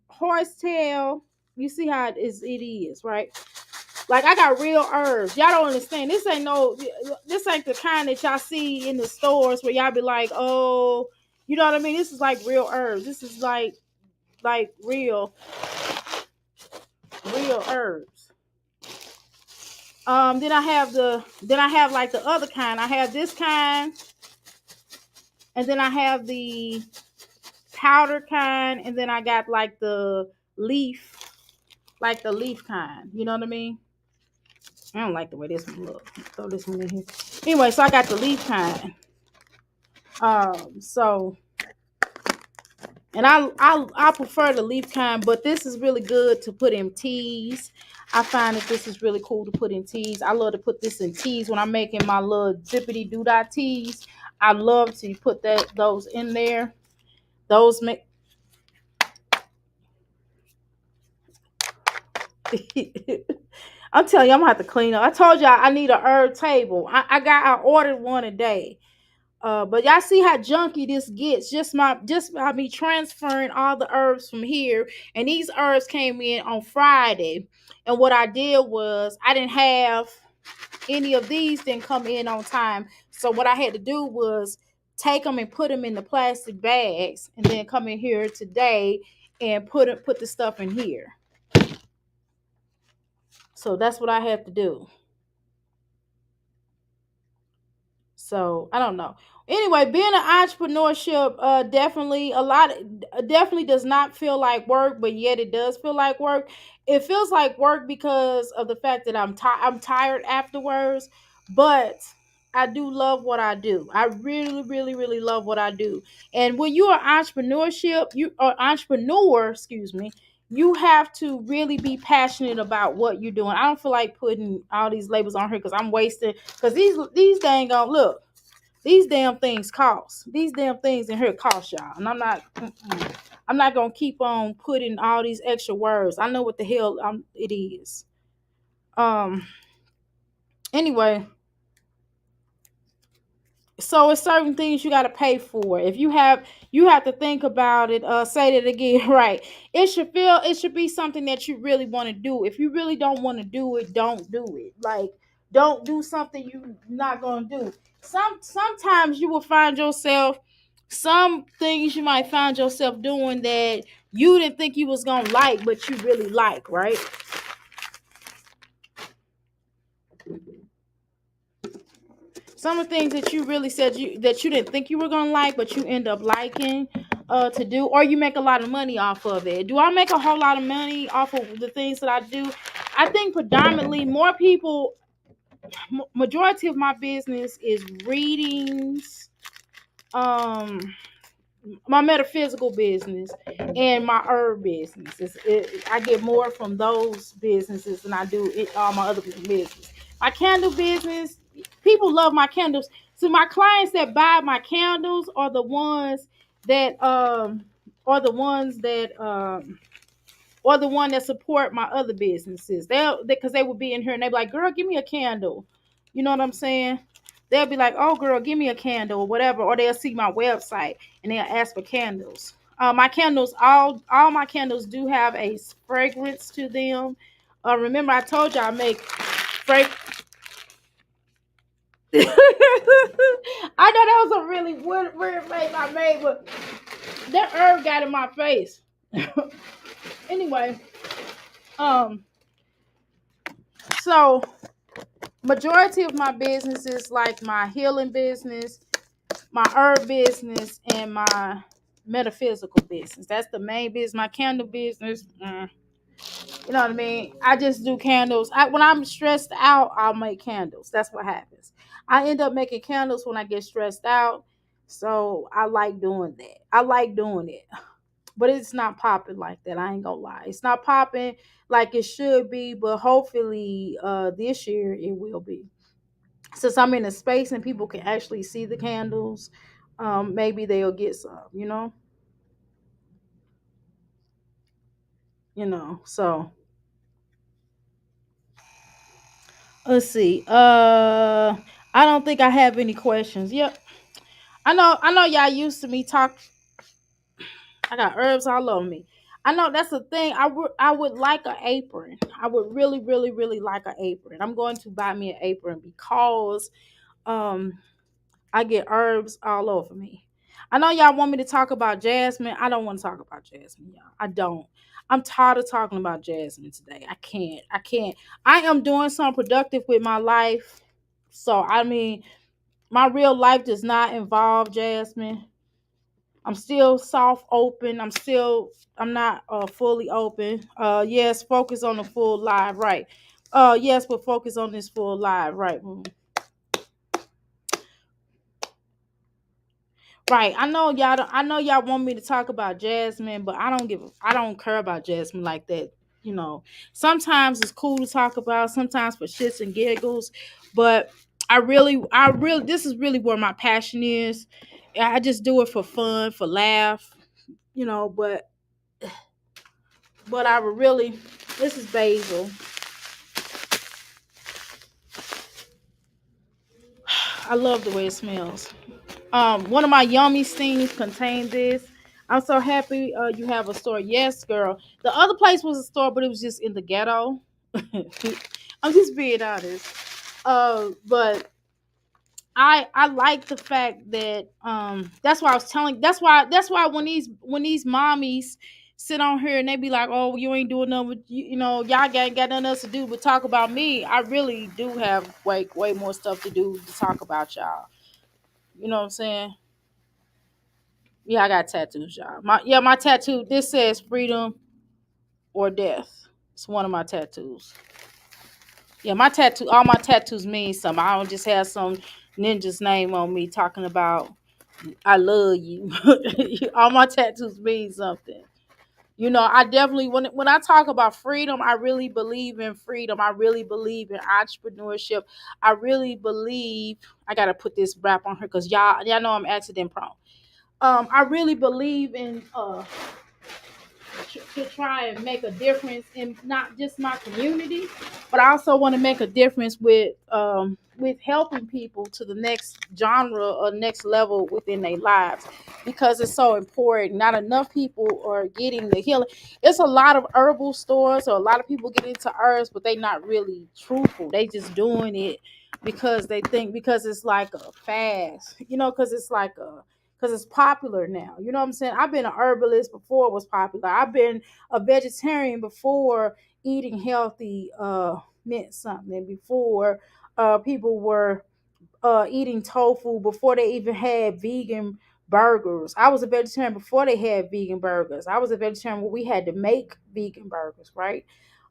horsetail?" You see how it is, right? Like I got real herbs. Y'all don't understand. This ain't the kind that y'all see in the stores where y'all be like, oh, you know what I mean? This is like real herbs. This is like real herbs. Then I have like the other kind. I have this kind, and then I have the powder kind, and then I got like the leaf kind. You know what I mean? I don't like the way this one looks. Throw this one in here. Anyway, so I got the leaf kind. So and I prefer the leaf kind, but this is really good to put in teas. I find that this is really cool to put in teas. I love to put this in teas when I'm making my little zippity doo dah teas. I love to put those in there. Those make I'm telling you, I'm gonna have to clean up. I told y'all I need a herb table. I ordered one today. But y'all see how junky this gets. Just by me transferring all the herbs from here. And these herbs came in on Friday. And what I did was I didn't have any of these didn't come in on time. So what I had to do was take them and put them in the plastic bags and then come in here today and put the stuff in here. So that's what I have to do. So I don't know. Anyway, being an entrepreneurship, definitely does not feel like work, but yet it does feel like work. It feels like work because of the fact that I'm tired afterwards, but I do love what I do. I really, really, really love what I do. And when you are entrepreneur, excuse me, you have to really be passionate about what you're doing. I don't feel like putting all these labels on here because I'm wasting. Because these dang on look, these damn things cost. These damn things in here cost y'all, and I'm not gonna keep on putting all these extra words. I know what the hell it is. Um. Anyway, so it's certain things you got to pay for. If you have to think about it. Say that again. Right, it should be something that you really want to do. If you really don't want to do it, don't do it. Like, don't do something you're not gonna do. Sometimes you will find yourself, some things you might find yourself doing that you didn't think you was gonna like, but you really like, right? Some of the things that you really said that you didn't think you were gonna like, but you end up liking to do, or you make a lot of money off of it. Do I make a whole lot of money off of the things that I do? I think predominantly more people, majority of my business is readings, um, my metaphysical business, and my herb business. I get more from those businesses than I do all my other business. My candle business, people love my candles. So my clients that buy my candles are the ones that are the ones that or the one that support my other businesses. Because they would be in here and they'd be like, girl, give me a candle. You know what I'm saying? They'll be like, oh girl, give me a candle or whatever. Or they'll see my website and they'll ask for candles. My candles, all my candles do have a fragrance to them. Remember I told you I make I know that was a really weird face I made, but that herb got in my face. Anyway, so majority of my business is like my healing business, my herb business, and my metaphysical business. That's the main business. My candle business, you know what I mean? I just do candles. When I'm stressed out, I'll make candles. That's what happens. I end up making candles when I get stressed out. So I like doing that. I like doing it. But it's not popping like that. I ain't gonna lie. It's not popping like it should be, but hopefully this year it will be. Since I'm in a space and people can actually see the candles, maybe they'll get some, you know? So let's see. I don't think I have any questions. Yep. I know y'all used to me talk. I got herbs all over me. I know that's the thing. I would like an apron. I would really, really, really like an apron. I'm going to buy me an apron because um I get herbs all over me. I know y'all want me to talk about jasmine. I don't want to talk about jasmine, y'all. I don't. I'm tired of talking about jasmine today. I can't. I can't. I am doing something productive with my life. So I mean, my real life does not involve jasmine. I'm still soft open. I'm not fully open. Yes, focus on the full live, right. Yes, but focus on this full live, right. Right. I know y'all want me to talk about Jasmine, but I don't care about Jasmine like that. You know. Sometimes it's cool to talk about, sometimes for shits and giggles, but I really this is really where my passion is. I just do it for fun, for laugh, but I would really this is basil. I love the way it smells. One of my yummy things contained this. I'm so happy you have a store. Yes, girl. The other place was a store, but it was just in the ghetto. I'm just being honest. But I like the fact that that's why I was telling that's why when these mommies sit on here and they be like, oh, you ain't doing nothing with y'all ain't got nothing else to do but talk about me. I really do have way more stuff to do to talk about y'all. You know what I'm saying? Yeah, I got tattoos, y'all. My tattoo. This says freedom or death. It's one of my tattoos. Yeah, my tattoo. All my tattoos mean something. I don't just have some ninja's name on me talking about I love you. All my tattoos mean something. I definitely when I talk about freedom, I really believe in freedom. I really believe in entrepreneurship. I really believe I gotta put this wrap on her because y'all know I'm accident prone. I really believe in to try and make a difference in not just my community, but I also want to make a difference with helping people to the next genre or next level within their lives because it's so important. Not enough people are getting the healing. It's a lot of herbal stores or a lot of people get into herbs, but they not really truthful. They just doing it because they think because it's like a fast, because it's like a because it's popular now. You know what I'm saying? I've been an herbalist before it was popular. I've been a vegetarian before eating healthy meant something. Before people were eating tofu, before they even had vegan burgers. I was a vegetarian before they had vegan burgers. I was a vegetarian when we had to make vegan burgers, right?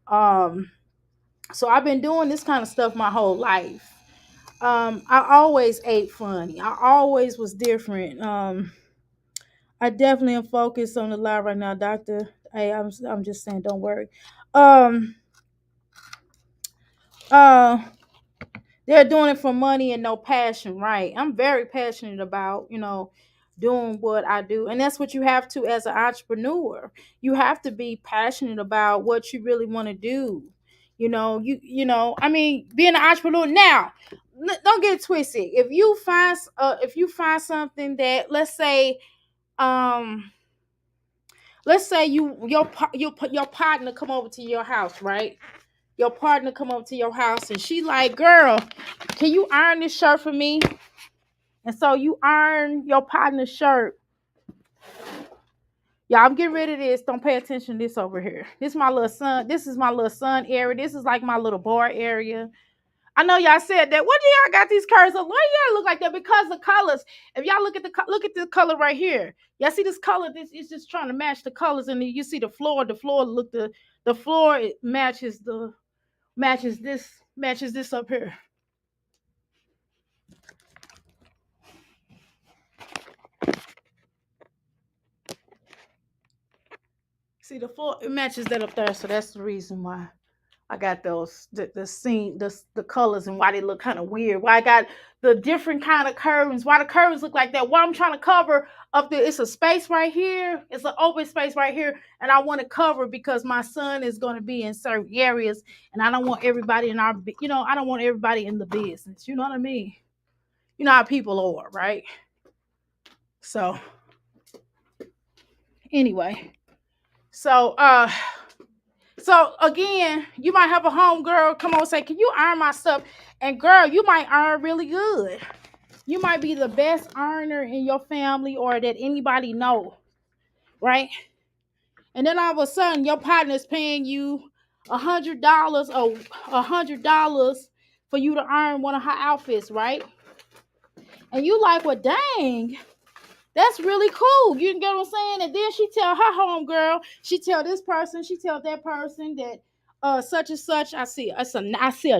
Um, so I've been doing this kind of stuff my whole life. I always ate funny. I always was different. I definitely am focused on the live right now, Doctor. Hey, I'm just saying, don't worry. Um, uh, they're doing it for money and no passion, right? I'm very passionate about, doing what I do, and that's what you have to as an entrepreneur. You have to be passionate about what you really want to do. I mean, being an entrepreneur now. Don't get it twisted. If you find something that, let's say your partner come over to your house, right? Your partner come over to your house and she like, girl, can you iron this shirt for me? And so you iron your partner's shirt. Yeah, I'm getting rid of this. Don't pay attention to this over here. This is my little son. This is my little son area. This is like my little bar area. I know y'all said that. What do y'all got these curves on? Why y'all look like that? Because the colors. If y'all look at this color right here. Y'all see this color? This is just trying to match the colors, and then you see the floor. The floor it matches this up here. See the floor it matches that up there, so that's the reason why. I got those the colors and why they look kind of weird. Why I got the different kind of curtains. Why the curtains look like that. Why I'm trying to cover up there. It's a space right here. It's an open space right here. And I want to cover because my son is going to be in certain areas. And I don't want everybody in our, I don't want everybody in the business. You know what I mean? You know how people are, right? So anyway. So again, you might have a home girl come on and say, can you iron my stuff? And girl, you might iron really good. You might be the best ironer in your family or that anybody know, right? And then all of a sudden, your partner's paying you $100 or $100 for you to iron one of her outfits, right? And you like, well, dang, that's really cool. You get what I'm saying? And then she tell her homegirl, she tell this person, she tell that person that such and such. I see a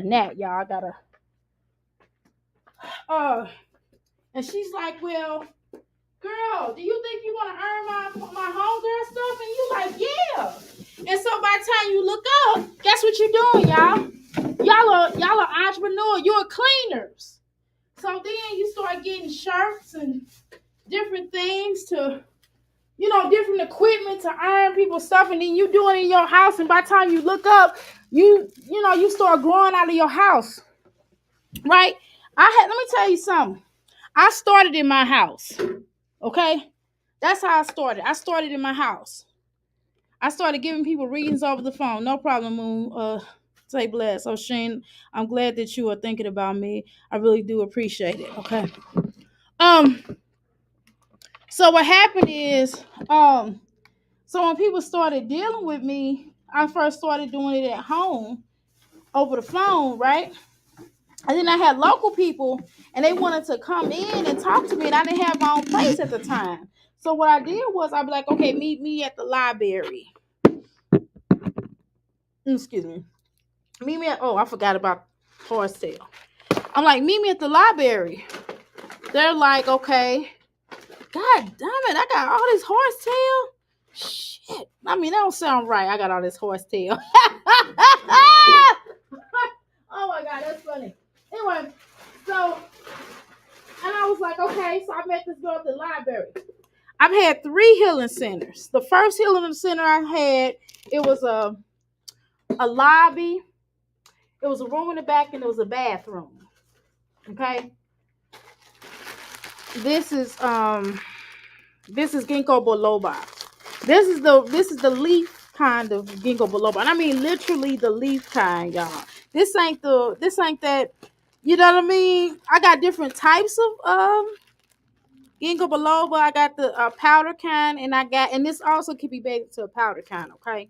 gnat, y'all. I gotta and she's like, well, girl, do you think you want to earn my homegirl stuff? And you like, yeah. And so by the time you look up, guess what you're doing, y'all? Y'all are entrepreneurs. You're cleaners. So then you start getting shirts and different things to, different equipment to iron people's stuff, and then you do it in your house. And by the time you look up, you start growing out of your house, right? Let me tell you something. I started in my house, okay? That's how I started. I started in my house. I started giving people readings over the phone. No problem, Moon. Say bless. So Shane, I'm glad that you are thinking about me. I really do appreciate it. Okay. So what happened is, so when people started dealing with me, I first started doing it at home over the phone, right? And then I had local people and they wanted to come in and talk to me, and I didn't have my own place at the time. So what I did was I'd be like, okay, meet me at the library. Excuse me. Meet me at, I forgot about horsetail. I'm like, meet me at the library. They're like, okay. God damn it, I got all this horsetail. Shit. I mean, that don't sound right. I got all this horsetail. Oh my God, that's funny. Anyway, so, and I was like, okay, so I met this girl at the library. I've had 3 healing centers. The first healing center I had, it was a lobby, it was a room in the back, and it was a bathroom. Okay. This is ginkgo biloba. This is the leaf kind of ginkgo biloba. And I mean literally the leaf kind, y'all. This ain't that, you know what I mean? I got different types of ginkgo biloba. I got the powder kind, and this also can be made into a powder kind, okay?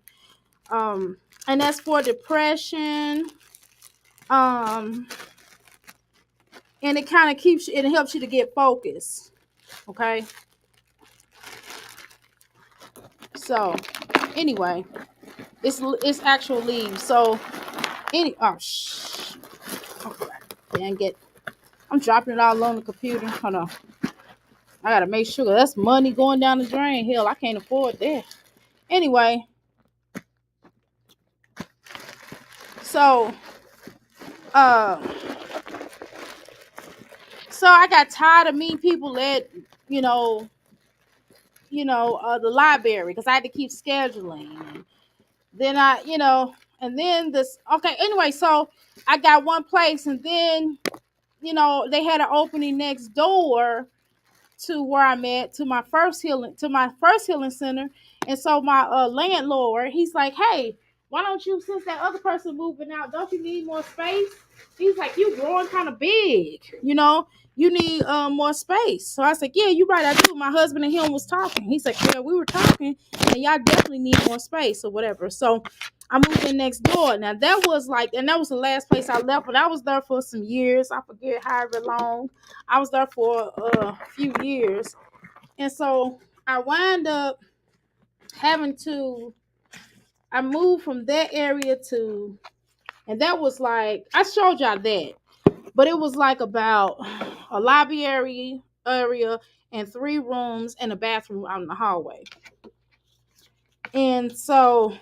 And that's for depression. And it kind of it helps you to get focused, okay? So anyway, it's actual leaves. So I'm dropping it all on the computer. Hold on. I gotta make sure that's money going down the drain. Hell, I can't afford that. Anyway, so I got tired of meeting people at the library because I had to keep scheduling. Then and then this. Okay, anyway, so I got one place, and then they had an opening next door to where I'm at, to my first healing center. And so my landlord, he's like, hey, why don't you, since that other person moving out, don't you need more space? He's like, you growing kind of big, you need more space. So I said, yeah, you're right, I do. My husband and him was talking. He said, yeah, we were talking, and y'all definitely need more space or whatever. So I moved in next door. Now that was the last place I left, but I was there for some years. I forget however long. I was there for a few years. And so I wound up I moved from that area and that was like, I showed y'all that, but it was like about a lobby area and 3 rooms and a bathroom out in the hallway. And so,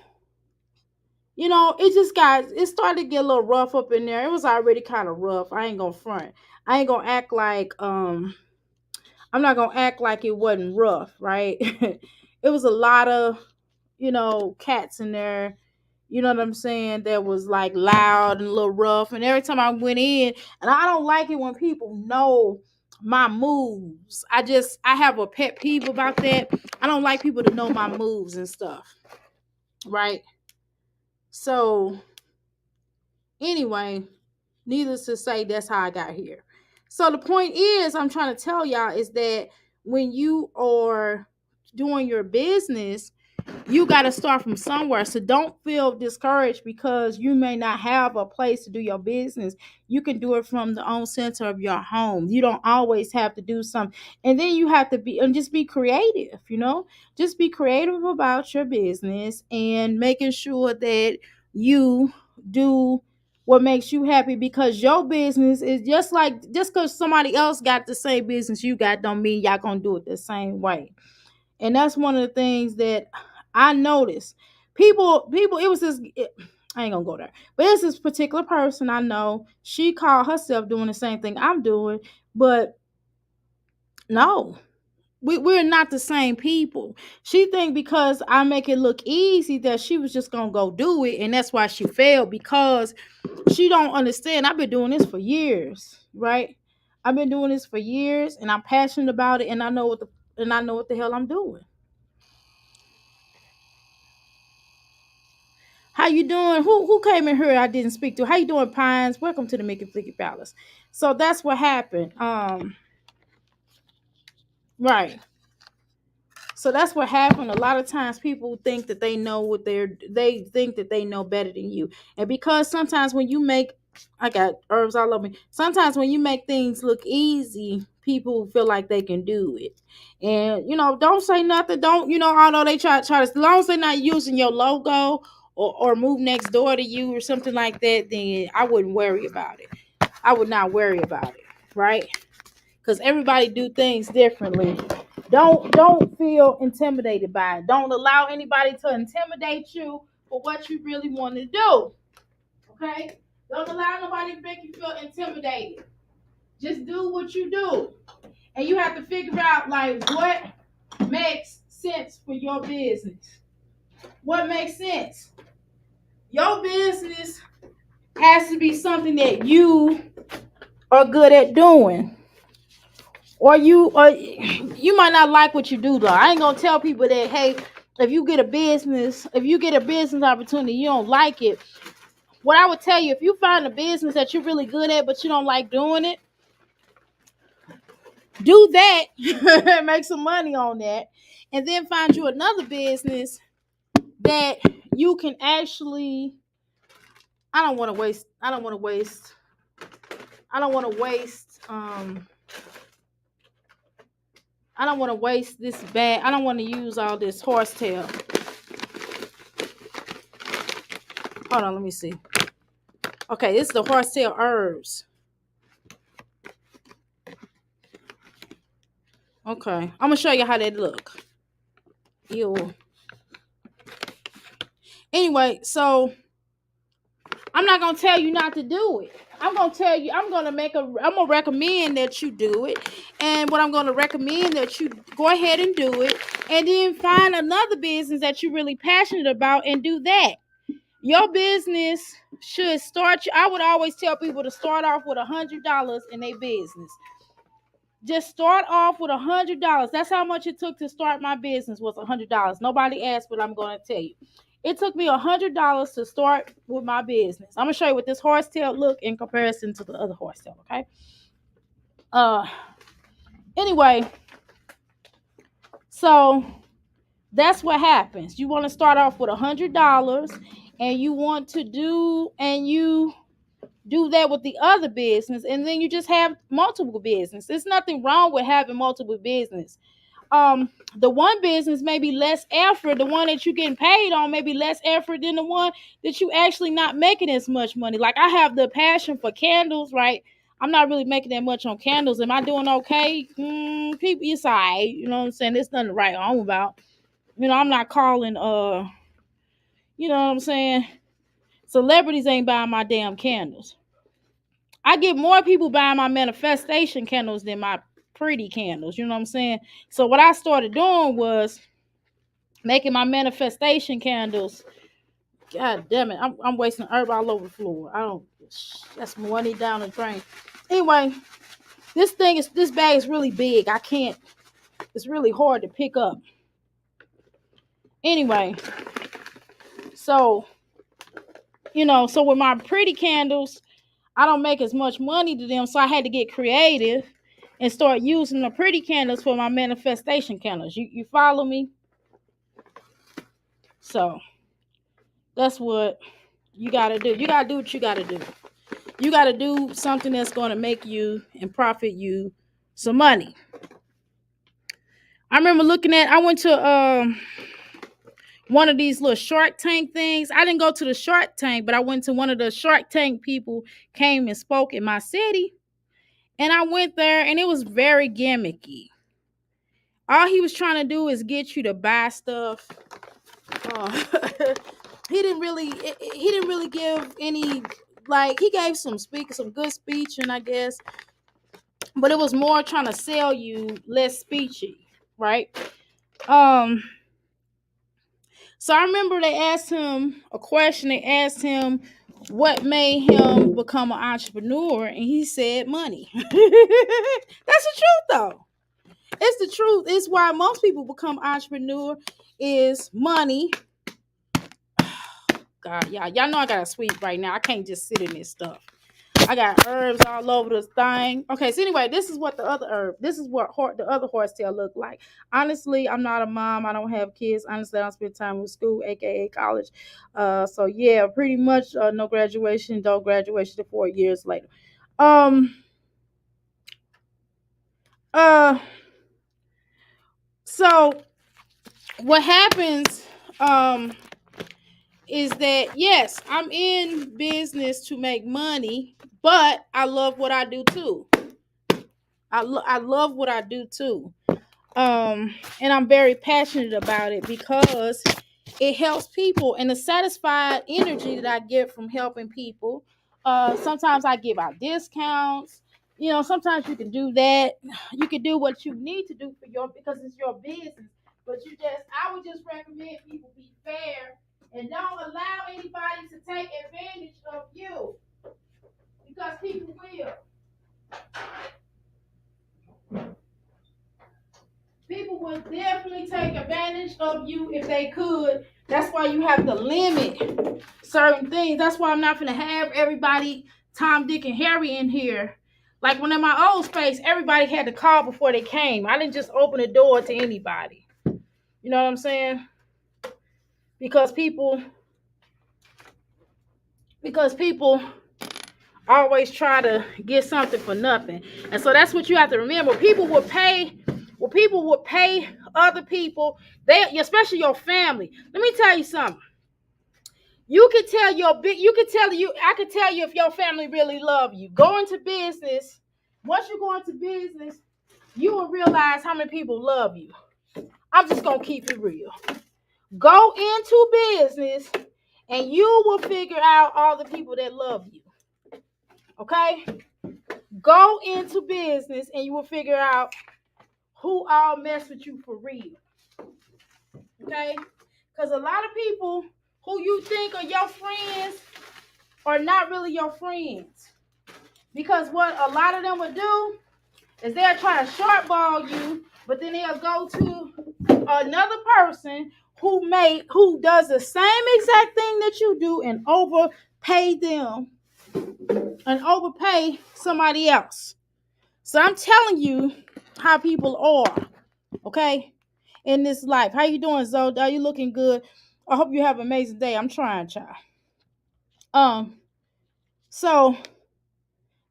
it started to get a little rough up in there. It was already kind of rough. I ain't gonna front. I ain't gonna act like I'm not gonna act like it wasn't rough, right? It was a lot of, cats in there. You know what I'm saying? That was like loud and a little rough. And every time I went in, and I don't like it when people know my moves. I have a pet peeve about that. I don't like people to know my moves and stuff, right? So anyway, needless to say, that's how I got here. So the point is, I'm trying to tell y'all is that when you are doing your business, you got to start from somewhere. So don't feel discouraged because you may not have a place to do your business. You can do it from the own center of your home. You don't always have to do something. And then you have to just be creative, just be creative about your business and making sure that you do what makes you happy, because your business is just because somebody else got the same business you got don't mean y'all gonna do it the same way. And that's one of the things that I noticed. It was I ain't gonna go there, but it's this particular person I know. She called herself doing the same thing I'm doing, but no, we're not the same people. She think because I make it look easy that she was just gonna go do it, and that's why she failed, because she don't understand. I've been doing this for years, right? I've been doing this for years, and I'm passionate about it, and I know what the hell I'm doing. How you doing? Who came in here I didn't speak to? How you doing, Pines? Welcome to the Mickey Flicky Palace. So that's what happened. Right. So that's what happened. A lot of times people think that they think that they know better than you. And because sometimes when you make I got herbs all over me. Sometimes when you make things look easy, people feel like they can do it. And don't say nothing. Don't, although they try to, as long as they're not using your logo or move next door to you or something like that, then I wouldn't worry about it. I would not worry about it, right? Because everybody do things differently. Don't feel intimidated by it. Don't allow anybody to intimidate you for what you really want to do. Okay? Don't allow nobody to make you feel intimidated. Just do what you do. And you have to figure out like what makes sense for your business. What makes sense? Your business has to be something that you are good at doing. Or you might not like what you do though. I ain't gonna tell people that, hey, if you get a business opportunity, you don't like it. What I would tell you, if you find a business that you're really good at but you don't like doing it, do that, make some money on that, and then find you another business that you can actually. I don't want to waste. I don't want to waste. I don't want to waste. I don't want to waste this bag. I don't want to use all this horsetail. Hold on, let me see. Okay, this is the horsetail herbs. Okay, I'm gonna show you how they look. Ew. Anyway, so I'm not gonna tell you not to do it. I'm gonna tell you. I'm gonna recommend that you do it, and what I'm gonna recommend that you go ahead and do it, and then find another business that you're really passionate about and do that. Your business should start. I would always tell people to start off with $100 in their business. Just start off with $100. That's how much it took to start my business, was $100. Nobody asked, but I'm going to tell you. It took me $100 to start with my business. I'm gonna show you what this horsetail look in comparison to the other horsetail. Okay. Uh. Anyway, so that's what happens. You want to start off with $100, and you do that with the other business, and then you just have multiple business. There's nothing wrong with having multiple business. The one business may be less effort. The one that you're getting paid on may be less effort than the one that you actually not making as much money. Like I have the passion for candles, right? I'm not really making that much on candles. Am I doing okay? People, it's all right. You know what I'm saying? There's nothing to write home about. I'm not calling, you know what I'm saying? Celebrities ain't buying my damn candles. I get more people buying my manifestation candles than my pretty candles. You know what I'm saying? So what I started doing was making my manifestation candles. God damn it. I'm wasting herb all over the floor. I don't, that's money down the drain. Anyway, this bag is really big. I can't, it's really hard to pick up. Anyway, so, so with my pretty candles, I don't make as much money to them. So I had to get creative and start using the pretty candles for my manifestation candles. You follow me? So that's what you got to do. You got to do what you got to do. You got to do something that's going to make you and profit you some money. I remember I went to one of these little Shark Tank things. I didn't go to the Shark Tank, but I went to one of the Shark Tank people came and spoke in my city. And I went there and it was very gimmicky. All he was trying to do is get you to buy stuff. He didn't really give any, like, he gave some good speech, and I guess, but it was more trying to sell you less speechy, right? So I remember they asked him a question. They asked him what made him become an entrepreneur, and he said money. That's the truth, though. It's the truth. It's why most people become entrepreneur is money. God, y'all know I got a sweet right now. I can't just sit in this stuff. I got herbs all over this thing. Okay, so anyway, this is what the other the other horsetail look like. Honestly, I'm not a mom. I don't have kids. Honestly, I don't spend time with school, aka college. So yeah, pretty much no graduation, don't graduation to 4 years later. So what happens is that, yes, I'm in business to make money, but I love what I do too. I love what I do too. And I'm very passionate about it because it helps people, and the satisfied energy that I get from helping people. Sometimes I give out discounts. Sometimes you can do that. You can do what you need to do because it's your business. But I would just recommend people be fair and don't allow anybody to take advantage of you, because people will. People would definitely take advantage of you if they could. That's why you have to limit certain things. That's why I'm not going to have everybody, Tom, Dick, and Harry in here. Like when in my old space, everybody had to call before they came. I didn't just open the door to anybody. You know what I'm saying? Because people always try to get something for nothing. And so that's what you have to remember. People would pay other people, especially your family. Let me tell you something. I could tell you if your family really love you. Go into business. Once you go into business, you will realize how many people love you. I'm just going to keep it real. Go into business and you will figure out all the people that love you. Okay? Go into business and you will figure out who all mess with you for real. Okay? Because a lot of people who you think are your friends are not really your friends. Because what a lot of them would do is they'll try to shortball you, but then they'll go to another person who does the same exact thing that you do and overpay them and overpay somebody else. So I'm telling you how people are, okay, in this life. How you doing, Zoe? Are you looking good? I hope you have an amazing day. I'm trying, child. So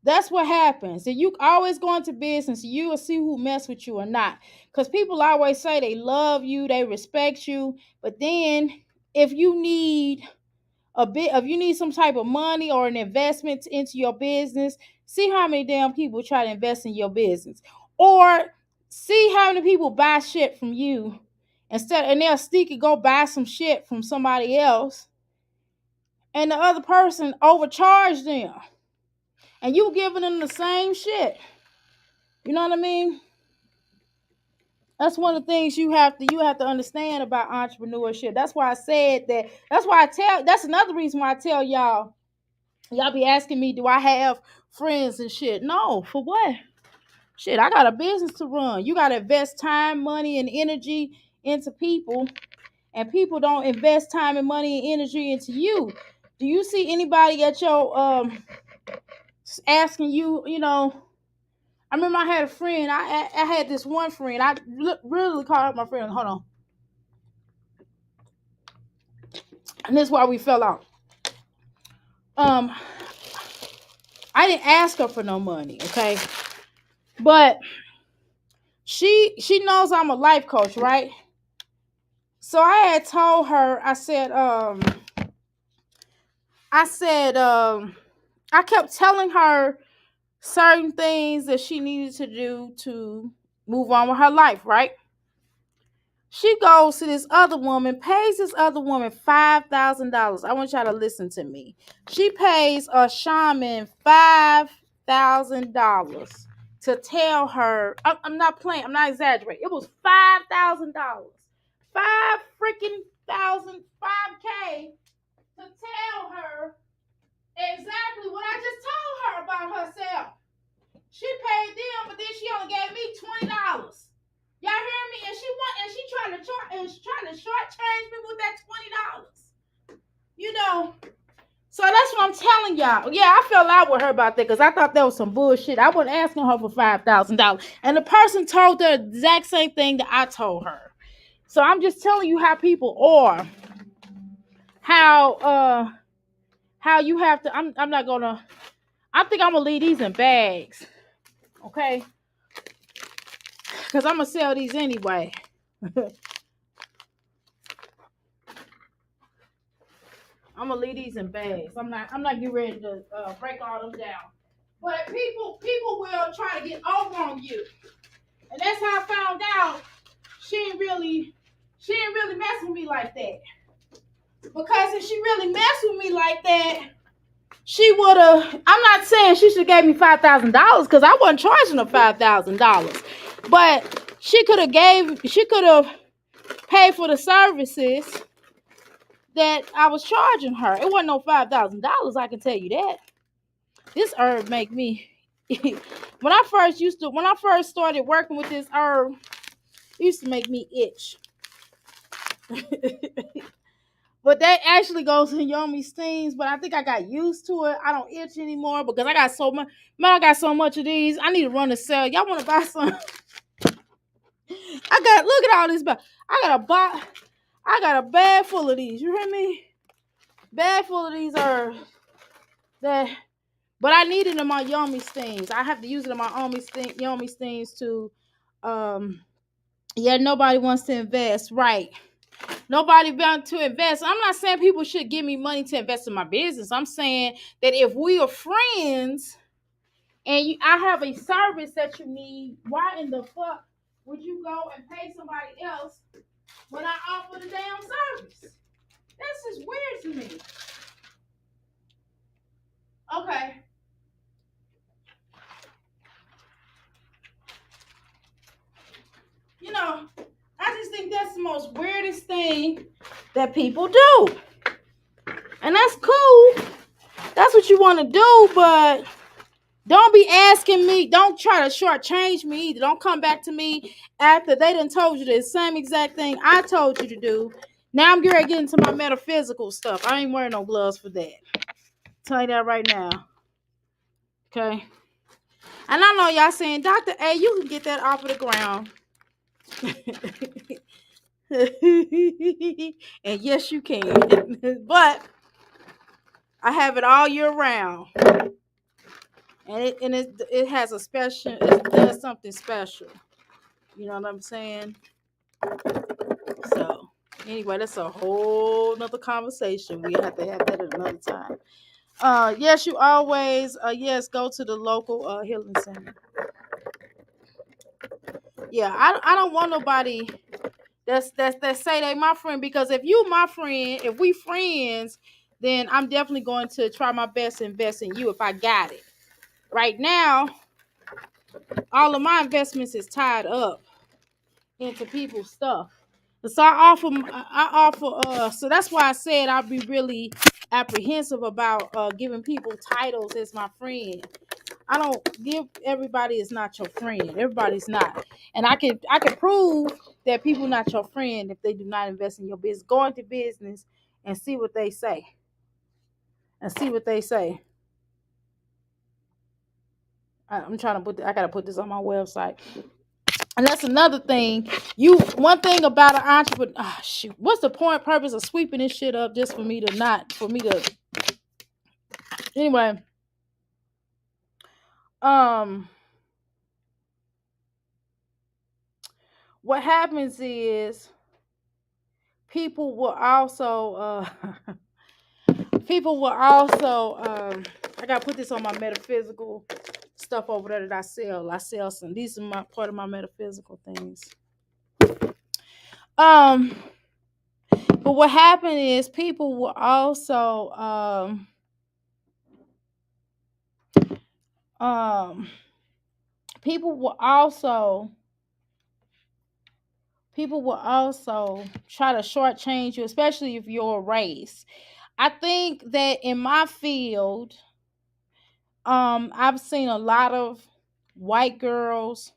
that's what happens. And you always go into business, you will see who mess with you or not. Because people always say they love you, they respect you. But then if you need some type of money or an investment into your business, see how many damn people try to invest in your business. Or see how many people buy shit from you and they'll sneak and go buy some shit from somebody else. and the other person overcharged them, and you giving them the same shit. You know what I mean? That's one of the things you have to understand about entrepreneurship. That's why I said that. That's another reason why I tell y'all be asking me, do I have friends and shit? No, for what? Shit, I got a business to run. You got to invest time, money, and energy into people, and people don't invest time and money and energy into you. Do you see anybody at your asking you? You know, I remember I had a friend. I had this one friend. I really called up my friend. Hold on, and this is why we fell out. Um, I didn't ask her for no money, okay, but she knows I'm a life coach, right? So I had told her, I kept telling her certain things that she needed to do to move on with her life, right? She goes to this other woman, pays this other woman $5,000. I want y'all to listen to me. She pays a shaman $5,000 to tell her. I'm not playing. I'm not exaggerating. It was $5,000. $5,000 to tell her exactly what I just told her about herself. She paid them, but then she only gave me $20. Y'all hear me? And she trying to shortchange me with that $20. You know. So that's what I'm telling y'all. Yeah, I fell out with her about that because I thought that was some bullshit. I wasn't asking her for $5,000, and the person told her the exact same thing that I told her. So I'm just telling you how people are. How you have to. I'm not gonna. I think I'm gonna leave these in bags. Okay. Because I'm gonna sell these anyway. I'm gonna leave these in bags. I'm not getting ready to break all them down. But people will try to get over on you. And that's how I found out she ain't really mess with me like that. Because if she really messed with me like that, she would have. I'm not saying she should have gave me $5,000 because I wasn't charging her $5,000. But she could have paid for the services that I was charging her. It wasn't no $5,000, I can tell you that. This herb make me when I first started working with this herb, it used to make me itch. But that actually goes in Yomi Steams, but I think I got used to it. I don't itch anymore because I got so much. Man, I got so much of these. I need to run a sale. Y'all want to buy some? Look at all this. I got a bag full of these. You hear me? Bag full of these herbs. But I need it in my Yomi Steams. I have to use it in my Yomi Steams to, nobody wants to invest, right? Nobody wants to invest. I'm not saying people should give me money to invest in my business. I'm saying that if we are friends and I have a service that you need, why in the fuck would you go and pay somebody else when I offer the damn service? That's just weird to me. Okay. You know, I just think that's the most weirdest thing that people do. And that's cool. That's what you want to do, but don't be asking me. Don't try to shortchange me either. Don't come back to me after they done told you the same exact thing I told you to do. Now I'm getting into my metaphysical stuff. I ain't wearing no gloves for that. Tell you that right now. Okay. And I know y'all saying, Dr. A, you can get that off of the ground. And yes, you can. But I have it all year round. And it has a special, it does something special. You know what I'm saying? So, anyway, that's a whole nother conversation. We have to have that at another time. Yes, you always, go to the local healing center. Yeah, I don't want nobody that say they my friend, because if you my friend, if we friends, then I'm definitely going to try my best to invest in you if I got it. Right now, all of my investments is tied up into people's stuff. So so that's why I said I'll be really apprehensive about giving people titles as my friend. I don't give everybody is not your friend. Everybody's not. And I can prove that people not your friend if they do not invest in your business. Go into business and see what they say. And see what they say. I'm trying to I gotta put this on my website. And that's another thing. One thing about an entrepreneur. Shoot. What's the point purpose of sweeping this shit up just for me to anyway. What happens is people will also I gotta put this on my metaphysical stuff over there that I sell. I sell some. These are my part of my metaphysical things. But what happened is people will also people will also try to shortchange you, especially if you're a race. I think that in my field, I've seen a lot of white girls.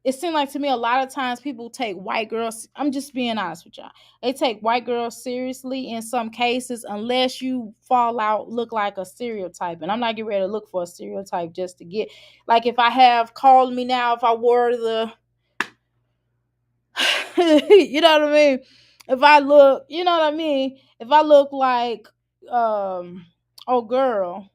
It seemed like to me a lot of times people take white girls. I'm just being honest with y'all. They take white girls seriously in some cases, unless you fall out, look like a stereotype. And I'm not getting ready to look for a stereotype just to get, like, if I have called me now, if I wore the, you know what I mean? If I look, you know what I mean? If I look like, oh girl,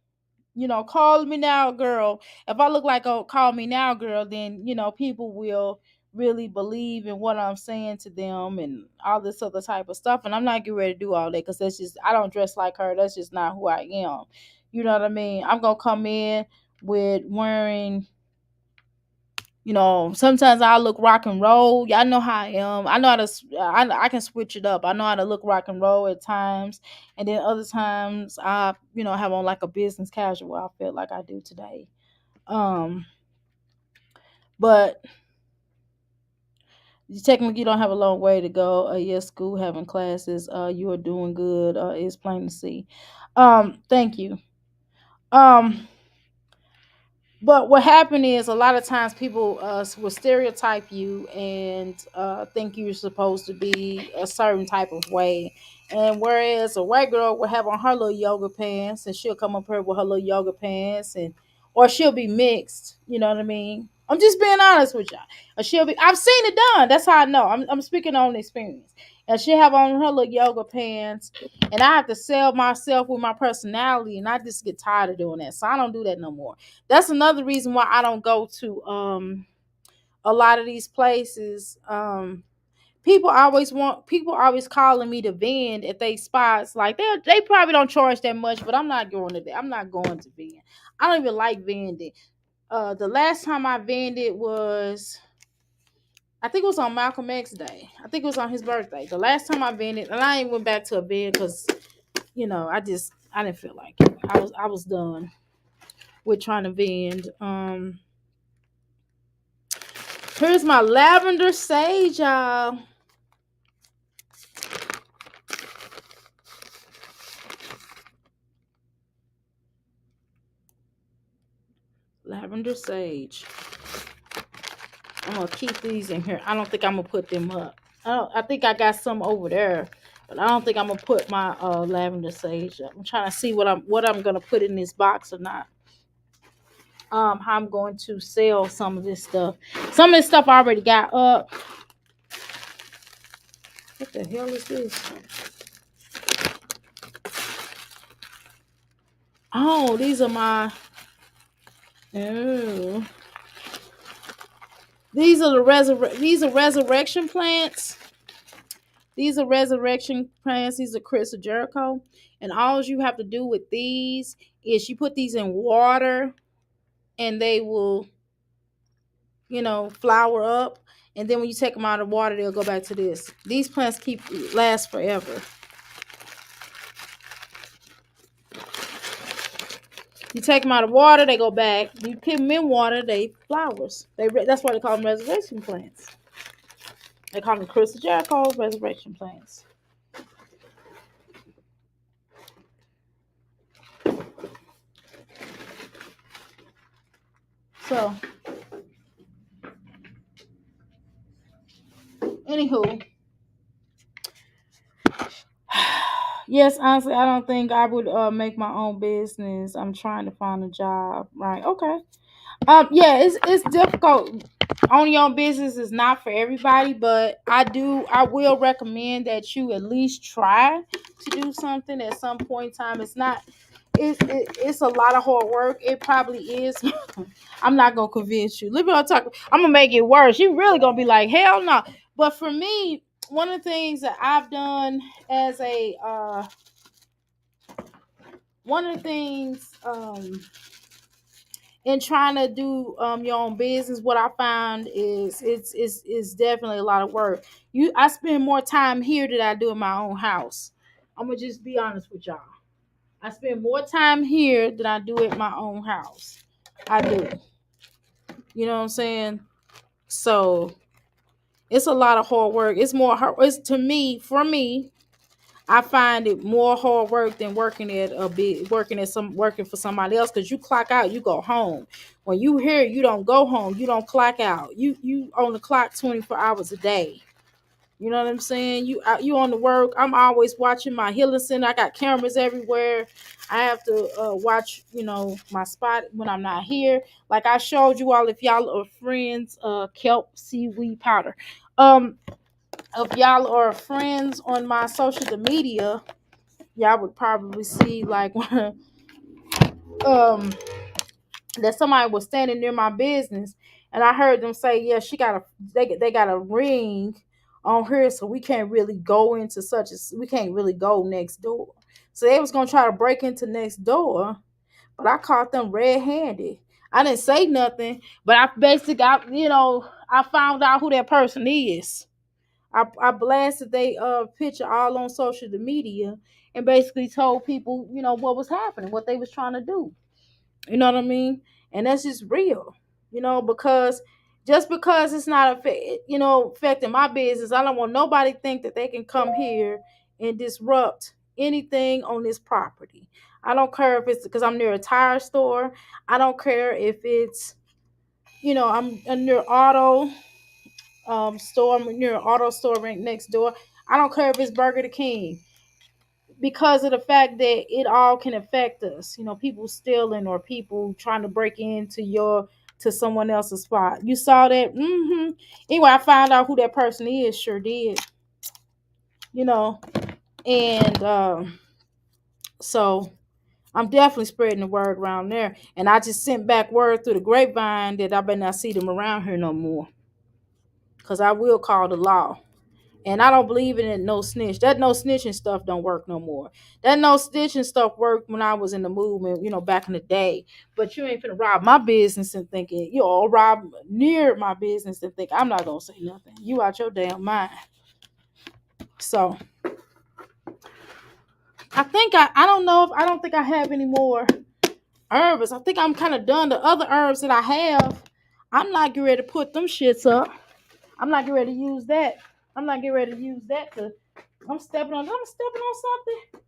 call me now, girl. If I look like a call me now, girl, then, people will really believe in what I'm saying to them and all this other type of stuff. And I'm not getting ready to do all that because I don't dress like her. That's just not who I am. You know what I mean? I'm going to come in with wearing, sometimes I look rock and roll. Y'all know how I am. I know how to, I can switch it up. I know how to look rock and roll at times. And then other times I, have on like a business casual outfit like I do today. But you technically don't have a long way to go. Yes, school, having classes. You are doing good. It's plain to see. Thank you. But what happened is a lot of times people will stereotype you and think you're supposed to be a certain type of way. And whereas a white girl will have on her little yoga pants and she'll come up here with her little yoga pants or she'll be mixed, you know what I mean? I'm just being honest with y'all. Or I've seen it done. That's how I know. I'm speaking on experience. And she'll have on her little yoga pants and I have to sell myself with my personality and I just get tired of doing that. So I don't do that no more. That's another reason why I don't go to a lot of these places. People always calling me to vend at they spots. Like they probably don't charge that much, but I'm not going to that. I'm not going to vend. I don't even like vending. The last time I vended was, I think it was on Malcolm X Day. I think it was on his birthday. The last time I vended, and I ain't went back to a vend because I didn't feel like it. I was done with trying to vend. Here's my lavender sage, y'all. Lavender sage. I'm gonna keep these in here. I don't think I'm gonna put them up. I think I got some over there, but I don't think I'm gonna put my lavender sage up. I'm trying to see what I'm gonna put in this box or not. How I'm going to sell some of this stuff. Some of this stuff I already got up. What the hell is this? Oh, these are my. Oh. These are resurrection plants. These are resurrection plants. These are Chris of Jericho. And all you have to do with these is you put these in water and they will, flower up. And then when you take them out of water, they'll go back to this. These plants last forever. You take them out of water, they go back. You keep them in water, they flowers. That's why they call them reservation plants. They call them Crystal Jericho reservation plants. So, anywho, yes, honestly, I don't think I would make my own business. I'm trying to find a job. Right? Okay. Yeah, it's difficult. Owning your own business is not for everybody, but I will recommend that you at least try to do something at some point in time. It's a lot of hard work. It probably is. I'm not gonna convince you. I'm gonna make it worse. You really gonna be like, hell no. But for me, one of the things that I've done as a one of the things in trying to do your own business, what I found is it's definitely a lot of work. I spend more time here than I do in my own house. I'm gonna just be honest with y'all. I spend more time here than I do at my own house. I do. You know what I'm saying? So it's a lot of hard work. It's more hard. It's for me. I find it more hard work than working for somebody else, because you clock out, you go home. When you here, you don't go home. You don't clock out. You on the clock 24 hours a day. You know what I'm saying? You on the work. I'm always watching my healing center. I got cameras everywhere. I have to watch, my spot when I'm not here. Like I showed you all, if y'all are friends, kelp seaweed powder. If y'all are friends on my social media, y'all would probably see like that somebody was standing near my business, and I heard them say, yeah, they got a ring on her, so we can't really go we can't really go next door. So they was gonna try to break into next door, but I caught them red-handed. I didn't say nothing, but I found out who that person is. I blasted they picture all on social media, and basically told people, what was happening, what they was trying to do. You know what I mean? And that's just real, because just because it's not affecting my business, I don't want nobody to think that they can come here and disrupt anything on this property. I don't care if it's because I'm near a tire store. I don't care if it's, I'm near auto store, I'm near an auto store right next door. I don't care if it's Burger the King, because of the fact that it all can affect us. People stealing or people trying to break into someone else's spot. You saw that? Anyway, I found out who that person is. Sure did. And so I'm definitely spreading the word around there. And I just sent back word through the grapevine that I better not see them around here no more, because I will call the law. And I don't believe in it, no snitch. That no snitching stuff don't work no more. That no snitching stuff worked when I was in the movement, back in the day. But you ain't finna rob my business and thinking, or rob near my business and think I'm not gonna say nothing. You out your damn mind. So I don't think I have any more herbs. I think I'm kind of done. The other herbs that I have, I'm not getting ready to put them shits up. I'm not getting ready to use that. I'm not getting ready to use that I'm stepping on something.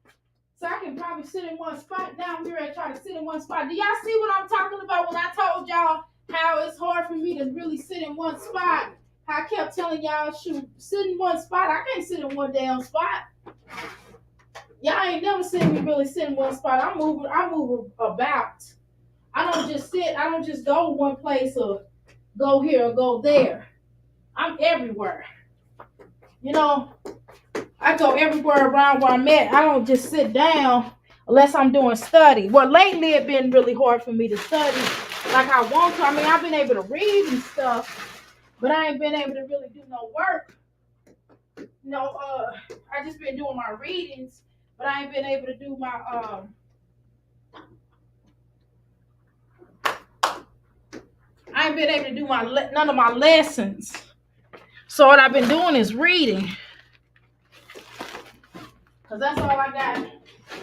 So I can probably sit in one spot. Now I'm ready to try to sit in one spot. Do y'all see what I'm talking about when I told y'all how it's hard for me to really sit in one spot? How I kept telling y'all, shoot, sit in one spot. I can't sit in one damn spot. Y'all ain't never seen me really sit in one spot. I move about. I don't just sit. I don't just go one place or go here or go there. I'm everywhere. I go everywhere around where I'm at. I don't just sit down unless I'm doing study. Well, lately it's been really hard for me to study like I want to. I mean, I've been able to read and stuff, but I ain't been able to really do no work. I just been doing my readings, but I ain't been able to do my none of my lessons. So what I've been doing is reading, because that's all I got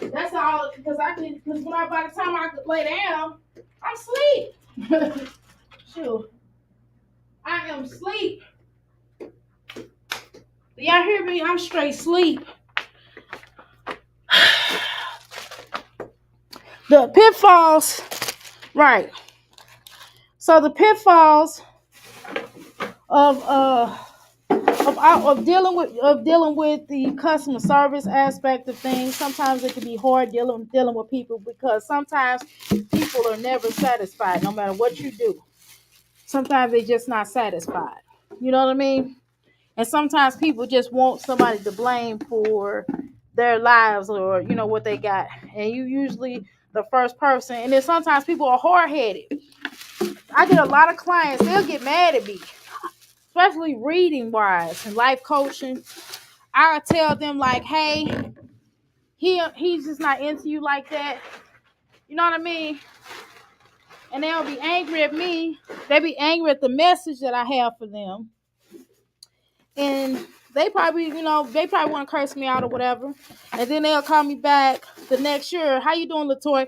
That's all, because by the time I could lay down, I'm asleep. Shoot, I am asleep. Y'all hear me? I'm straight sleep. The pitfalls, right? So the pitfalls of dealing with the customer service aspect of things. Sometimes it can be hard dealing with people, because sometimes people are never satisfied, no matter what you do. Sometimes they're just not satisfied. You know what I mean? And sometimes people just want somebody to blame for their lives, or what they got. And you usually the first person. And then sometimes people are hard headed. I get a lot of clients, they'll get mad at me, especially reading wise and life coaching. I tell them like, hey, he's just not into you like that. You know what I mean? And they'll be angry at me. They be angry at the message that I have for them. And they probably want to curse me out or whatever. And then they'll call me back the next year. How you doing, LaToy?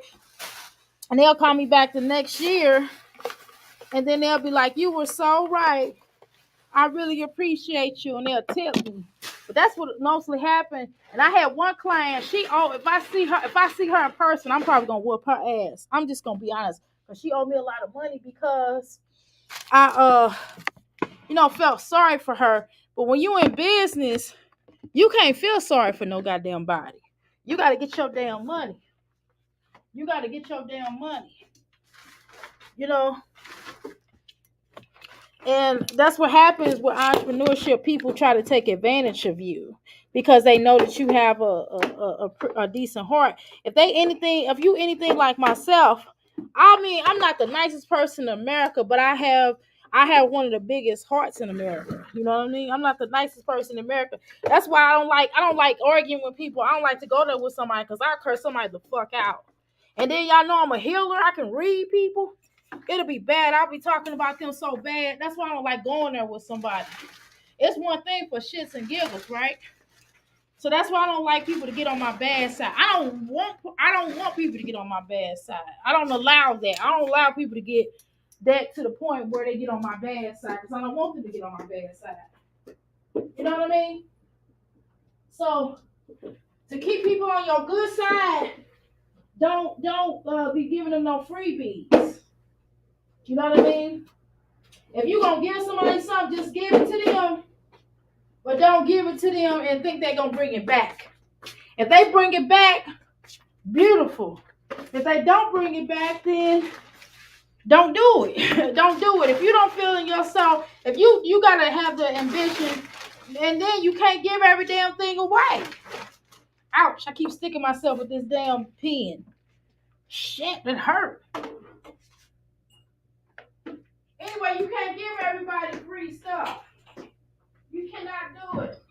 And they'll call me back the next year. And then they'll be like, you were so right. I really appreciate you. And they'll tip me. But that's what mostly happened. And I had one client, if I see her in person, I'm probably gonna whoop her ass. I'm just gonna be honest. Because she owed me a lot of money, because I felt sorry for her. But when you in business, you can't feel sorry for no goddamn body. You gotta get your damn money. And that's what happens with entrepreneurship. People try to take advantage of you because they know that you have a decent heart. If you anything like myself, I mean, I'm not the nicest person in America, but I have one of the biggest hearts in America. You know what I mean? I'm not the nicest person in America. That's why I don't like arguing with people. I don't like to go there with somebody, because I curse somebody the fuck out. And then y'all know I'm a healer. I can read people. It'll be bad. I'll be talking about them so bad. That's why I don't like going there with somebody. It's one thing for shits and giggles, right? So that's why I don't like people to get on my bad side. I don't want people to get on my bad side. I don't allow that. I don't allow people to get that to the point where they get on my bad side, because I don't want them to get on my bad side. You know what I mean? So to keep people on your good side, don't be giving them no freebies. You know what I mean? If you're going to give somebody something, just give it to them. But don't give it to them and think they're going to bring it back. If they bring it back, beautiful. If they don't bring it back, then don't do it. Don't do it. If you don't feel in yourself, if you got to have the ambition, and then you can't give every damn thing away. Ouch, I keep sticking myself with this damn pen. Shit, that hurt. Anyway, you can't give everybody free stuff. You cannot do it.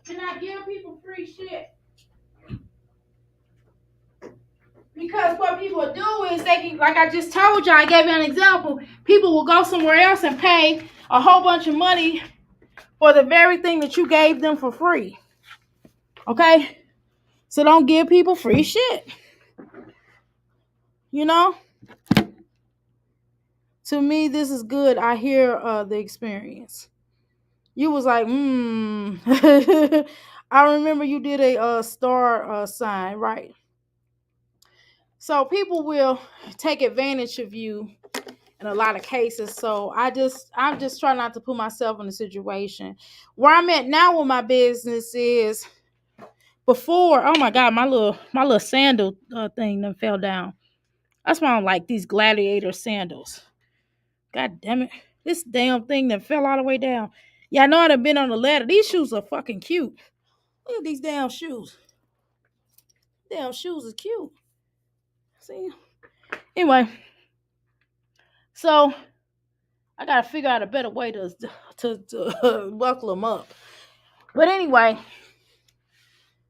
Cannot give people free shit. Because what people do is they can, like I just told you, I gave you an example. People will go somewhere else and pay a whole bunch of money for the very thing that you gave them for free. Okay? So don't give people free shit. You know? To me, this is good. I hear the experience. You was like, I remember you did a star sign, right? So people will take advantage of you in a lot of cases. So I'm just trying not to put myself in a situation. Where I'm at now with my business is, before, oh my God, my little sandal thing done fell down. That's why I don't like these gladiator sandals. God damn it. This damn thing that fell all the way down. Yeah, I know I'd have been on the ladder. These shoes are fucking cute. Look at these damn shoes. Damn shoes are cute. See? Anyway. So, I gotta figure out a better way to buckle them up. But anyway.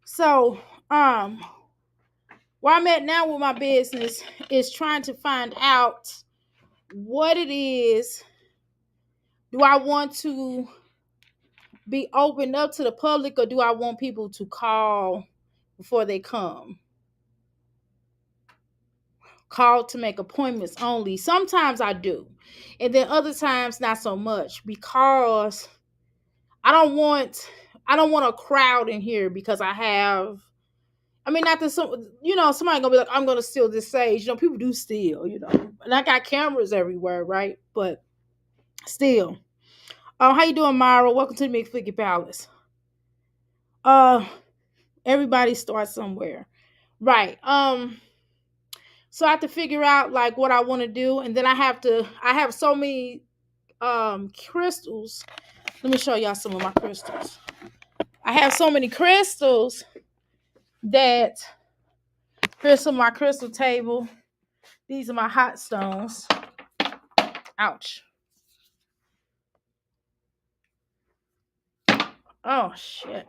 So, where I'm at now with my business is trying to find out what it is. Do I want to be opened up to the public, or do I want people to call before they come? Call to make appointments only. Sometimes I do. And then other times not so much, because I don't want a crowd in here, because not that somebody gonna be like, I'm gonna steal this stage. People do steal, and I got cameras everywhere, right? But still. How you doing, Myra? Welcome to the McFlicky Palace. Everybody starts somewhere. Right. So I have to figure out like what I want to do, and then I have so many crystals. Let me show y'all some of my crystals. I have so many crystals that here's some of my crystal table. These are my hot stones. Ouch. Oh shit.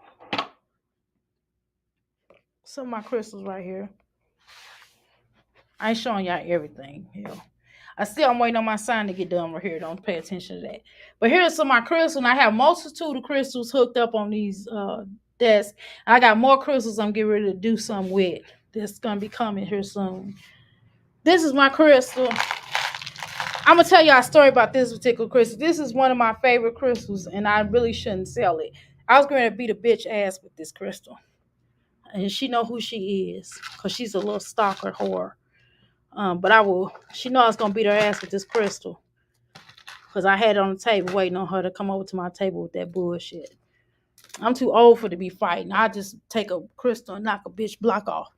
Some of my crystals right here. I ain't showing y'all everything. I'm waiting on my sign to get done right here. Don't pay attention to that. But here's some of my crystals. And I have multitude of crystals hooked up on these desks. I got more crystals I'm getting ready to do something with. That's going to be coming here soon. This is my crystal. I'm going to tell y'all a story about this particular crystal. This is one of my favorite crystals, and I really shouldn't sell it. I was going to beat a bitch ass with this crystal. And she know who she is, because she's a little stalker whore. But she know I was going to beat her ass with this crystal. Because I had it on the table waiting on her to come over to my table with that bullshit. I'm too old for to be fighting. I just take a crystal and knock a bitch block off.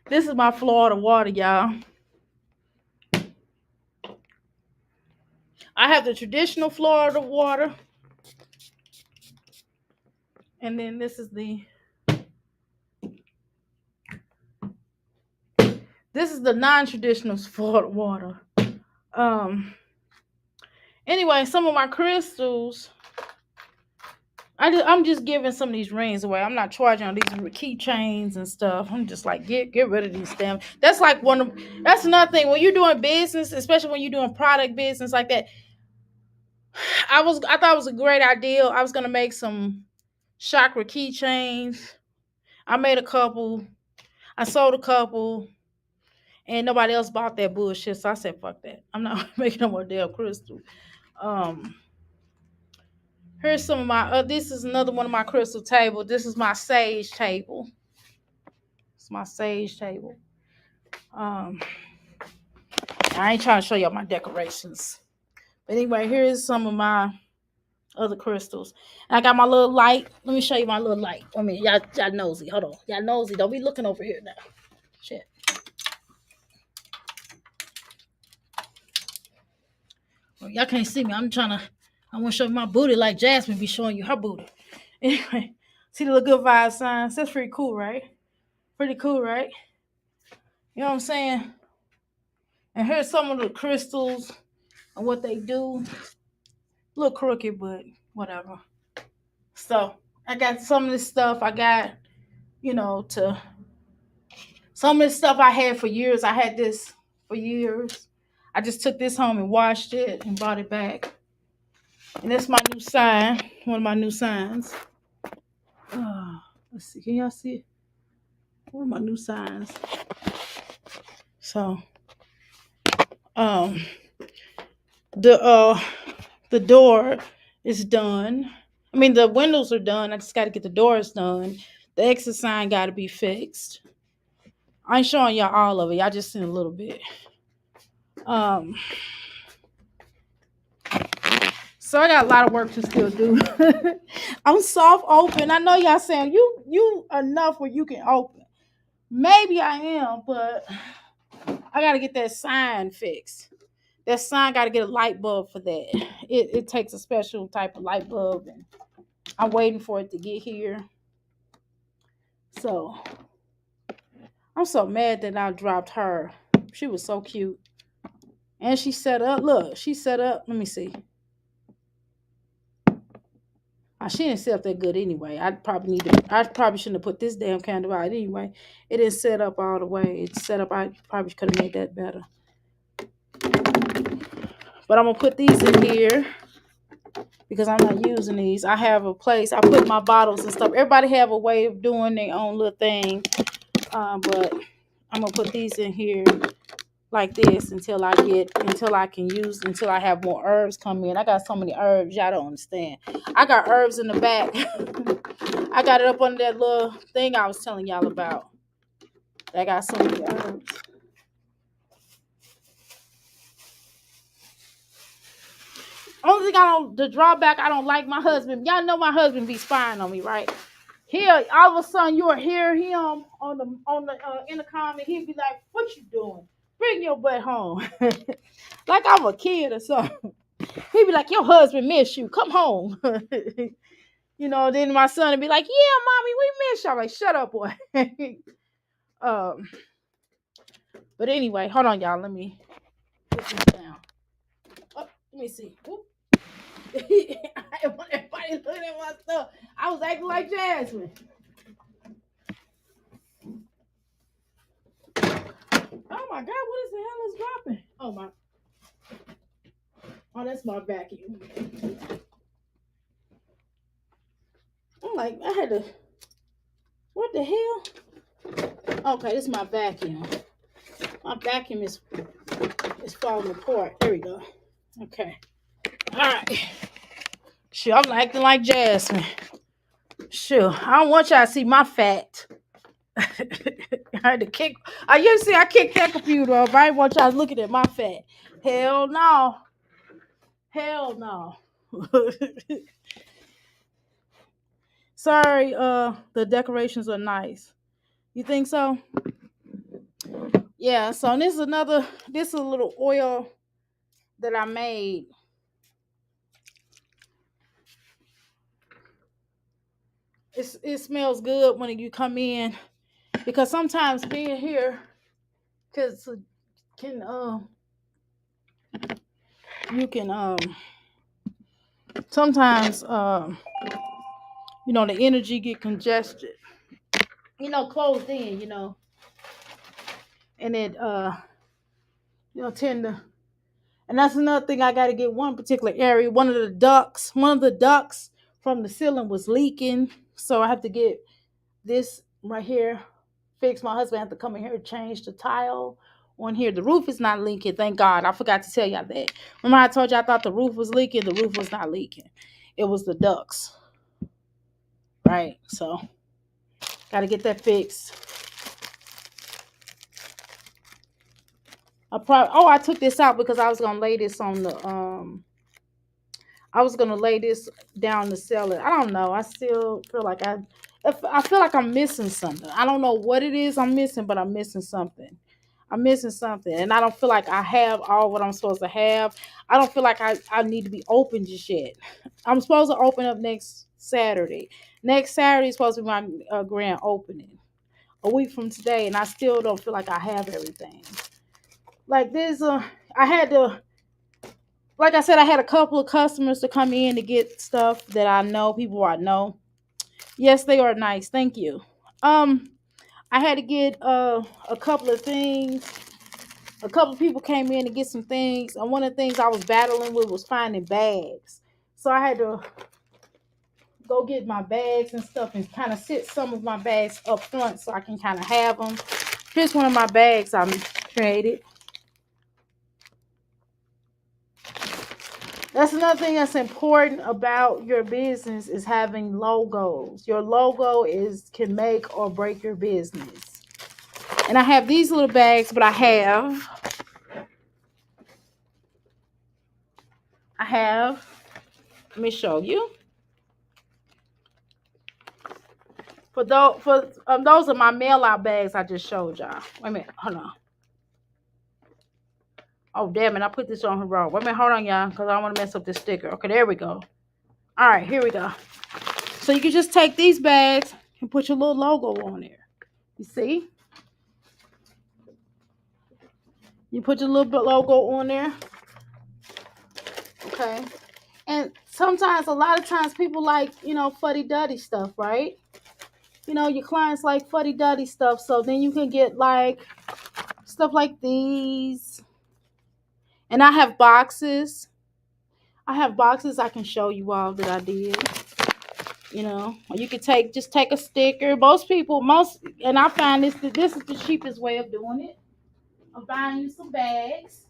This is my Florida water, y'all. I have the traditional Florida water. And then this is the non-traditional Florida water. Anyway, some of my crystals, I'm just giving some of these rings away. I'm not charging on these keychains and stuff. I'm just like, get rid of these damn. That's another thing. When you're doing business, especially when you're doing product business like that, I thought it was a great idea. I was gonna make some chakra keychains. I made a couple. I sold a couple. And nobody else bought that bullshit. So I said, fuck that. I'm not making no more damn crystal. Here's some of my, this is another one of my crystal table. This is my sage table. It's my sage table. I ain't trying to show y'all my decorations. But anyway, here's some of my other crystals. And I got my little light. Let me show you my little light. Y'all nosy. Hold on. Y'all nosy. Don't be looking over here now. Shit. Well, y'all can't see me. I want to show you my booty like Jasmine be showing you her booty. Anyway, see the little good vibe signs? That's pretty cool, right? Pretty cool, right? You know what I'm saying? And here's some of the crystals and what they do. A little crooked, but whatever. So, I got some of this stuff. I got, some of this stuff I had for years. I had this for years. I just took this home and washed it and brought it back. And that's my new sign. One of my new signs. Let's see. Can y'all see it? One of my new signs. So, the door is done. The windows are done. I just got to get the doors done. The exit sign got to be fixed. I ain't showing y'all all of it. Y'all just seen a little bit. So I got a lot of work to still do. I'm soft open. I know y'all saying you enough where you can open. Maybe I am, but I got to get that sign fixed. That sign got to get a light bulb for that. It takes a special type of light bulb, and I'm waiting for it to get here. So I'm so mad that I dropped her. She was so cute. And she set up. Look, she set up. Let me see. She didn't set up that good anyway. I probably shouldn't have put this damn candle out anyway. It didn't set up all the way. It's set up. I probably could have made that better. But I'm gonna put these in here. because I'm not using these. I have a place. I put my bottles and stuff. Everybody have a way of doing their own little thing. But I'm gonna put these in here like this until I have more herbs come in. I got so many herbs, y'all don't understand. I got herbs in the back. I got it up under that little thing I was telling y'all about. I got so many herbs. Only thing the drawback I don't like my husband. Y'all know my husband be spying on me, right? Here, all of a sudden you'll hear him on the intercom, and he'll be like, "What you doing? Bring your butt home." Like I'm a kid or something. He'd be like, "Your husband miss you. Come home." Then my son would be like, "Yeah, mommy, we miss you." I'm like, "Shut up, boy." But anyway, hold on, y'all. Let me put this down. Oh, let me see. I didn't want everybody looking at my stuff. I was acting like Jasmine. Oh my God, what is the hell is dropping? Oh, that's my vacuum. I'm like, I had to, what the hell? Okay, this is my vacuum. My vacuum is falling apart. There we go. Okay. All right. Sure, I'm acting like Jasmine. Sure, I don't want y'all to see my fat. I had to kick. I kicked that computer up. I didn't want y'all looking at my fat. Hell no. Hell no. Sorry, the decorations are nice. You think so? Yeah, so this is a little oil that I made. It smells good when you come in, because sometimes being here can you can sometimes the energy get congested, closed in, and it tend to. And that's another thing. I got to get one particular area. One of the ducts from the ceiling was leaking, so I have to get this right here fixed. My husband had to come in here and change the tile on here. The roof is not leaking, thank God. I forgot to tell y'all that. Remember I told you I thought the roof was leaking? The roof was not leaking. It was the ducts. Right? So, got to get that fixed. I took this out because I was gonna lay this on the I was gonna lay this down to sell it. I don't know. I still feel like I feel like I'm missing something. I don't know what it is I'm missing, but I'm missing something. I'm missing something, and I don't feel like I have all what I'm supposed to have. I don't feel like I need to be open just yet. I'm supposed to open up next Saturday. Next Saturday is supposed to be my grand opening, a week from today, and I still don't feel like I have everything. Like I had to, like I said, I had a couple of customers to come in to get stuff that I know, people I know. Yes, they are nice. Thank you. I had to get a couple of things. A couple of people came in to get some things, and one of the things I was battling with was finding bags. So I had to go get my bags and stuff and kind of sit some of my bags up front so I can kind of have them. Here's one of my bags I created. That's another thing that's important about your business is having logos. Your logo can make or break your business. And I have these little bags, but I have, let me show you. Those are my mail out bags I just showed y'all. Wait a minute, hold on. Oh, damn it, I put this on her wrong. Wait a minute, hold on, y'all, because I don't want to mess up this sticker. Okay, there we go. All right, here we go. So you can just take these bags and put your little logo on there. You see? You put your little logo on there. Okay. And sometimes, a lot of times, people like, fuddy-duddy stuff, right? Your clients like fuddy-duddy stuff. So then you can get like stuff like these. And I have boxes. I have boxes I can show you all that I did. You know, or you could take a sticker. And I find this is the cheapest way of doing it. Of buying you some bags.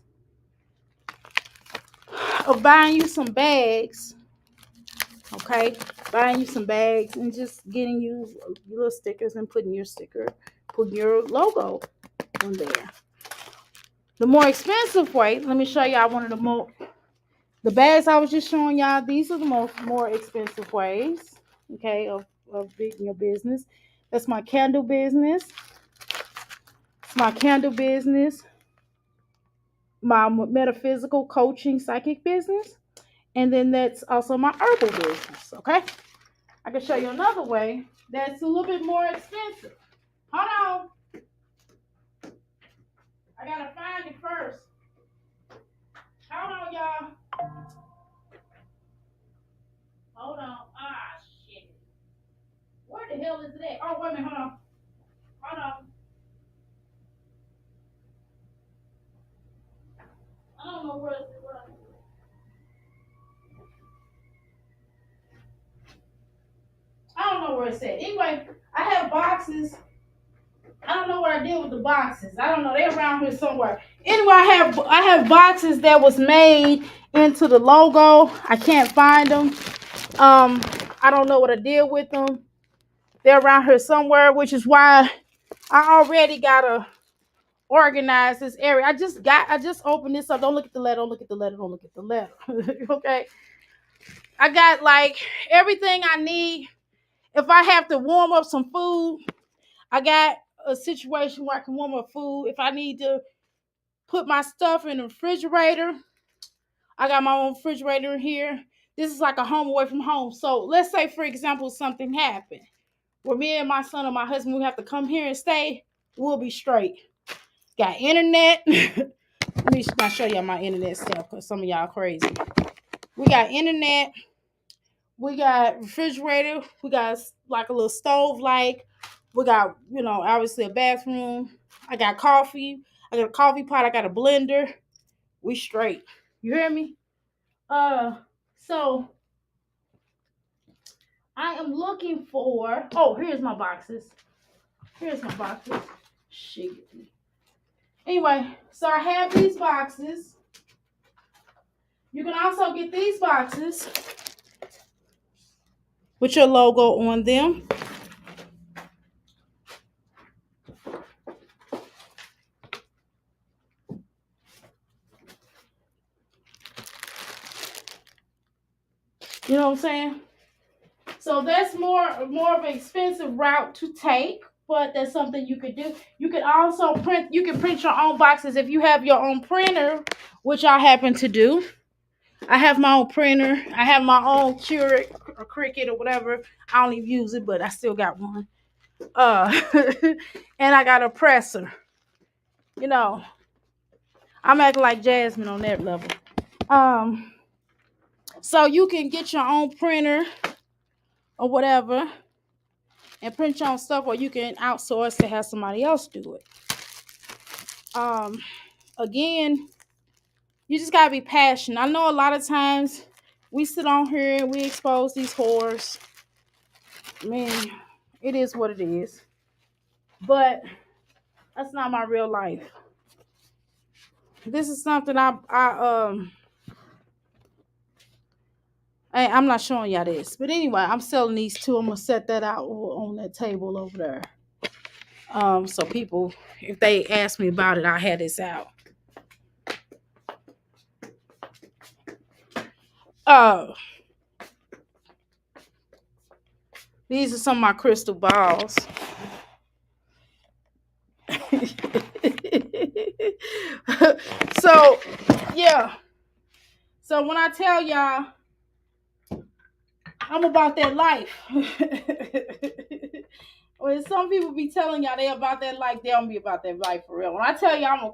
Okay, buying you some bags and just getting you little stickers and putting your logo on there. The more expensive way, let me show y'all one of the bags I was just showing y'all. These are the more expensive ways, okay, of being your business. That's my candle business. It's my candle business, my metaphysical coaching psychic business, and then that's also my herbal business, okay? I can show you another way that's a little bit more expensive. Hold on. I gotta find it first. Hold on, y'all. Hold on. Ah, shit. Where the hell is it at? Oh, wait a minute. Hold on. Hold on. I don't know where it's at. I don't know where it's at. Anyway, I have boxes. I don't know what I did with the boxes. I don't know. They're around here somewhere. Anyway, I have boxes that was made into the logo. I can't find them. I don't know what I did with them. They're around here somewhere, which is why I already gotta organize this area. I just opened this up. Don't look at the letter. Don't look at the letter. Don't look at the letter. Okay. I got like everything I need. If I have to warm up some food, I got a situation where I can warm up food. If I need to put my stuff in the refrigerator, I got my own refrigerator in here. This is like a home away from home. So let's say, for example, something happened where me and my son or my husband, we have to come here and stay, we'll be straight. Got internet. Let me not show y'all my internet stuff because some of y'all crazy. We got internet. We got refrigerator. We got like a little stove. We got, obviously a bathroom. I got coffee. I got a coffee pot. I got a blender. We straight. You hear me? So I am looking for. Oh, here's my boxes. Shit. Anyway, so I have these boxes. You can also get these boxes with your logo on them. You know what I'm saying? So that's more of an expensive route to take, but that's something you could do. You could also print your own boxes if you have your own printer, which I happen to do. I have my own printer. I have my own Keurig or Cricut or whatever. I don't even use it, but I still got one. And I got a presser. I'm acting like Jasmine on that level. So you can get your own printer or whatever and print your own stuff, or you can outsource to have somebody else do it. Again, you just gotta be passionate. I know a lot of times we sit on here and we expose these whores. Man, it is what it is. But that's not my real life. This is something I'm not showing y'all this. But anyway, I'm selling these two. I'm gonna set that out on that table over there. So people, if they ask me about it, I had this out. These are some of my crystal balls. So, yeah. So when I tell y'all I'm about that life. When some people be telling y'all they about that life, they don't be about that life for real. When I tell y'all I'm a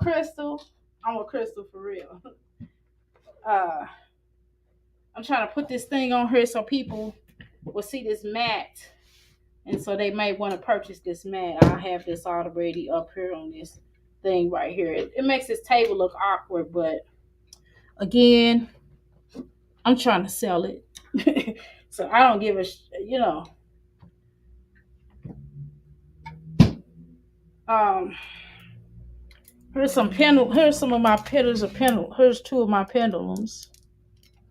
crystal for real. I'm trying to put this thing on here so people will see this mat. And so they may want to purchase this mat. I have this already up here on this thing right here. It makes this table look awkward, but again, I'm trying to sell it. So I don't give a, um, here's some of my here's two of my pendulums,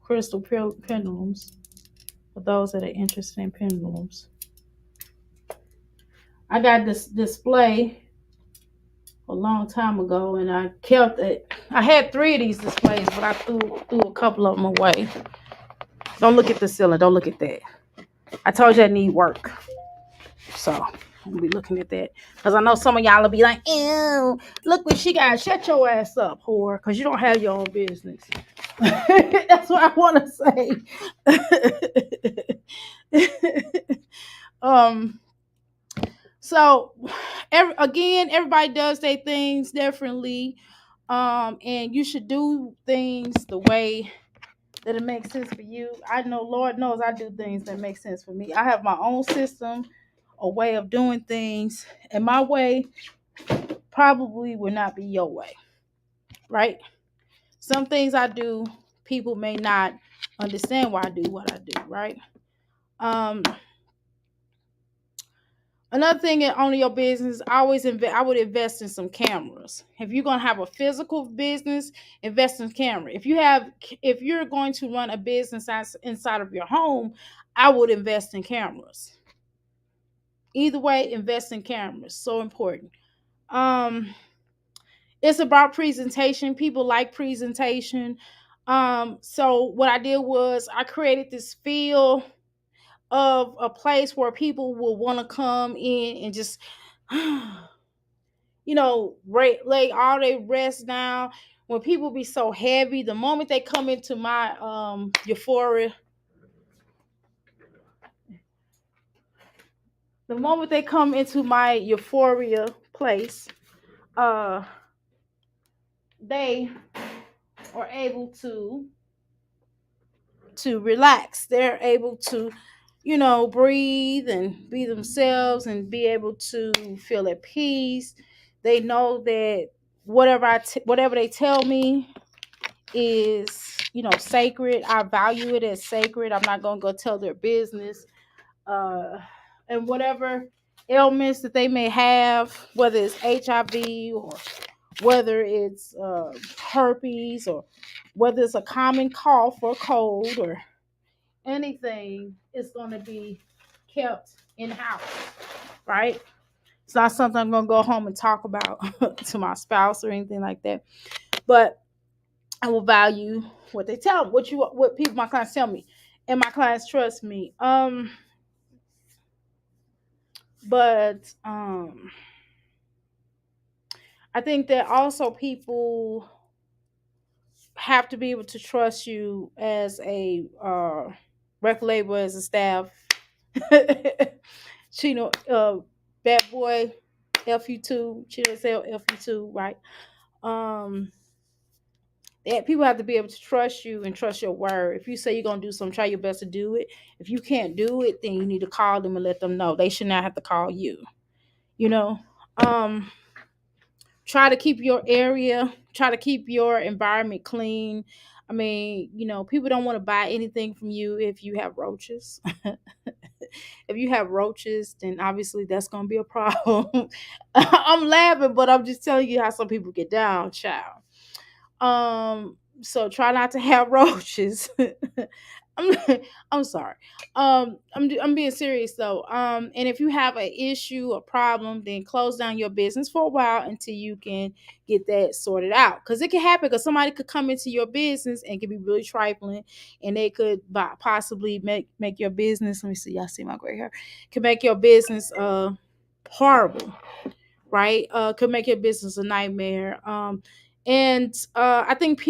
crystal pendulums, for those that are interested in pendulums. I got this display a long time ago, and I kept it. I had 3 of these displays, but I threw a couple of them away. Don't look at the ceiling. Don't look at that. I told you I need work, so I'll be looking at that because I know some of y'all will be like, "Ew, look what she got." Shut your ass up, whore, because you don't have your own business. That's what I want to say. um. So, everybody does their things differently, and you should do things the way that it makes sense for you. I know, Lord knows, I do things that make sense for me. I have my own system, a way of doing things, and my way probably will not be your way, right? Some things I do, people may not understand why I do what I do, right? Um, Another thing in owning your business, I would invest in some cameras. If you're gonna have a physical business, invest in camera. If you're going to run a business inside of your home, I would invest in cameras. Either way, invest in cameras. So important. It's about presentation. People like presentation. So what I did was I created this feel of a place where people will want to come in and just lay all their rest down. When people be so heavy, the moment they come into my euphoria, place, they are able to relax. They're able to, breathe and be themselves and be able to feel at peace. They know that whatever they tell me is, sacred. I value it as sacred. I'm not going to go tell their business. And whatever ailments that they may have, whether it's HIV or whether it's herpes or whether it's a common cough or cold or anything, is going to be kept in house, right? It's not something I'm going to go home and talk about to my spouse or anything like that. But I will value what they tell me, what people, my clients tell me, and my clients trust me. But I think that also people have to be able to trust you as a record label, as a staff. Chino, bad boy, FU2, Chino sell FU2, right? People have to be able to trust you and trust your word. If you say you're gonna do something, try your best to do it. If you can't do it, then you need to call them and let them know. They should not have to call you. Try to keep your environment clean. I mean, people don't want to buy anything from you if you have roaches. If you have roaches, then obviously that's gonna be a problem. I'm laughing, but I'm just telling you how some people get down, child. So try not to have roaches. I'm I'm sorry. I'm being serious though. And if you have an issue, a problem, then close down your business for a while until you can get that sorted out. Because it can happen. Because somebody could come into your business and can be really trifling, and they could possibly make your business. Let me see. Y'all see my gray hair? Can make your business horrible, right? Could make your business a nightmare. And I think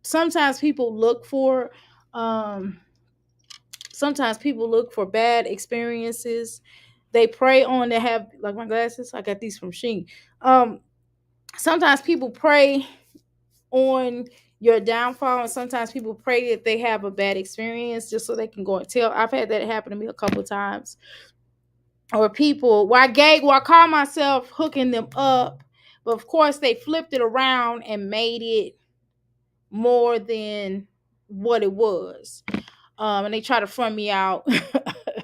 sometimes people look for bad experiences. They prey on to have, like my glasses. I got these from Shein. Sometimes people prey on your downfall, and sometimes people pray that they have a bad experience just so they can go and tell. I've had that happen to me a couple of times. Or people, I call myself hooking them up, but of course they flipped it around and made it more than what it was. And they try to front me out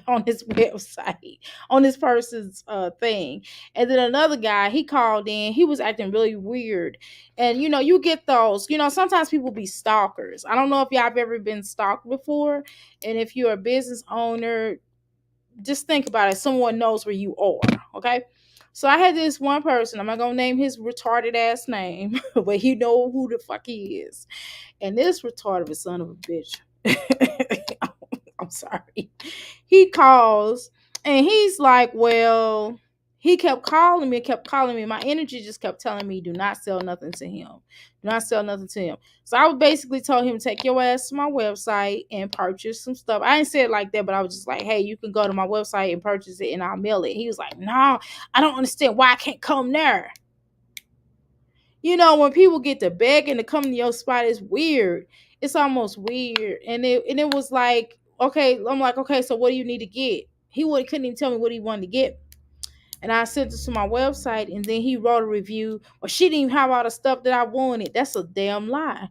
on his website, on this person's thing. And then another guy, he called in, he was acting really weird. And you get those, sometimes people be stalkers. I don't know if y'all have ever been stalked before. And if you're a business owner, just think about it. Someone knows where you are. Okay. So I had this one person, I'm not gonna name his retarded ass name, but you know who the fuck he is. And this retarded son of a bitch. I'm sorry. He calls and he's like, well, he kept calling me, kept calling me. My energy just kept telling me, do not sell nothing to him. Do not sell nothing to him. So I basically told him, take your ass to my website and purchase some stuff. I didn't say it like that, but I was just like, hey, you can go to my website and purchase it and I'll mail it. He was like, no, I don't understand why I can't come there. When people get to begging to come to your spot, it's weird. It's almost weird. And it was like, okay, I'm like, okay, so what do you need to get? Couldn't even tell me what he wanted to get. And I sent it to my website, and then he wrote a review. Or she didn't even have all the stuff that I wanted. That's a damn lie,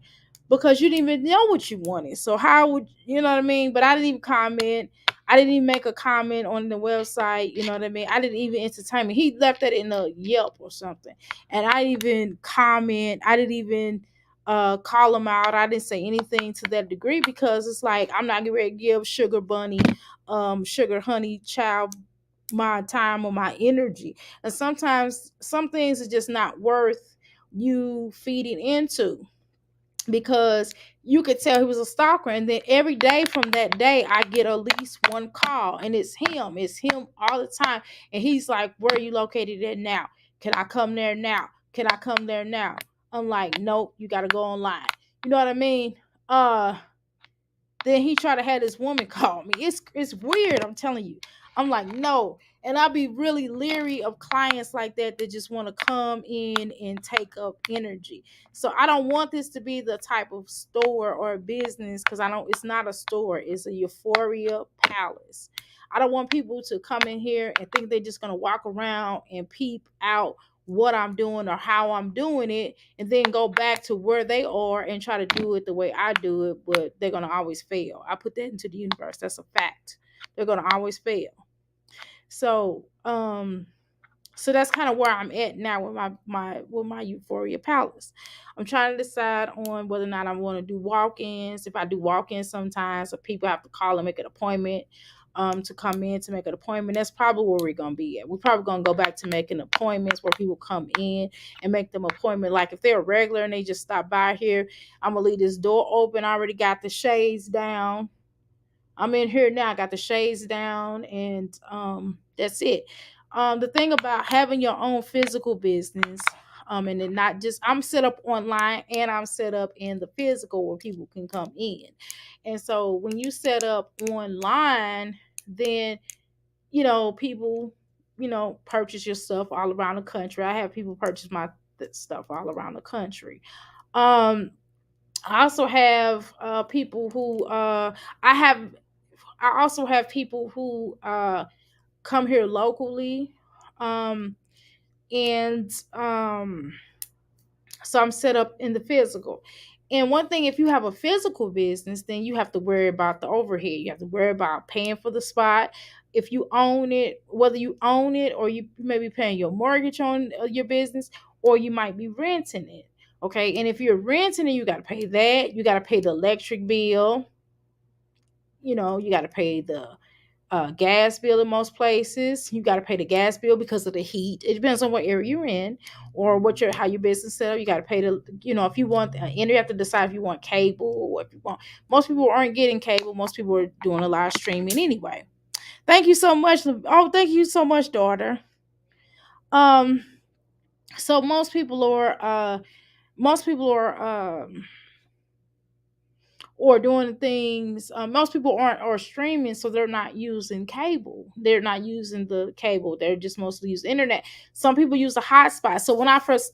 because you didn't even know what you wanted. So how would you know what I mean? But I didn't even comment. I didn't even make a comment on the website. You know what I mean? I didn't even entertain me. He left that in a Yelp or something, and I didn't even comment. I didn't even call him out. I didn't say anything to that degree, because it's like I'm not ready to give Sugar Bunny, Sugar Honey Child my time or my energy. And sometimes some things are just not worth you feeding into, because you could tell he was a stalker. And then every day from that day, I get at least one call, and it's him all the time. And he's like, where are you located at now? Can I come there now? Can I come there now? I'm like, nope, you got to go online. You know what I mean? Then he tried to have this woman call me. It's weird, I'm telling you. I'm like, no. And I'll be really leery of clients like that just want to come in and take up energy. So I don't want this to be the type of store or business, because it's not a store. It's a euphoria palace. I don't want people to come in here and think they're just going to walk around and peep out what I'm doing or how I'm doing it, and then go back to where they are and try to do it the way I do it, but they're going to always fail. I put that into the universe. That's a fact. They're going to always fail. So, so that's kind of where I'm at now with my Euphoria Palace. I'm trying to decide on whether or not I want to do walk-ins. If I do walk-ins sometimes, or people have to call and make an appointment to come in to make an appointment, that's probably where we're gonna be at. We're probably gonna go back to making appointments where people come in and make them appointment. Like if they're a regular and they just stop by here, I'm gonna leave this door open. I already got the shades down. I'm in here now. I got the shades down, and that's it. The thing about having your own physical business, and then not just, I'm set up online and I'm set up in the physical where people can come in. And so when you set up online, then people purchase your stuff all around the country. I have people purchase my stuff all around the country. I also have people who I also have people who come here locally. And So I'm set up in the physical. And one thing, if you have a physical business, then you have to worry about the overhead. You have to worry about paying for the spot. If you own it, whether you own it or you may be paying your mortgage on your business, or you might be renting it. Okay. And if you're renting it, you got to pay that. You got to pay the electric bill. You got to pay the gas bill in most places. You got to pay the gas bill because of the heat. It depends on what area you're in, or how your business set up. You got to pay if you want, and you have to decide if you want cable or if you want. Most people aren't getting cable. Most people are doing a live streaming anyway. Thank you so much. Oh, thank you so much, daughter. So most people are or doing things. Most people are streaming, so they're not using cable. They're not using the cable. They're just mostly use internet. Some people use a hotspot. So when I first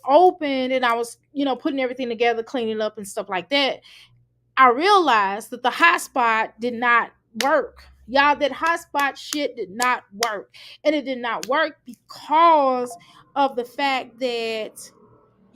opened, and I was putting everything together, cleaning up and stuff like that, I realized that the hotspot did not work. Y'all, that hotspot shit did not work, and it did not work because of the fact that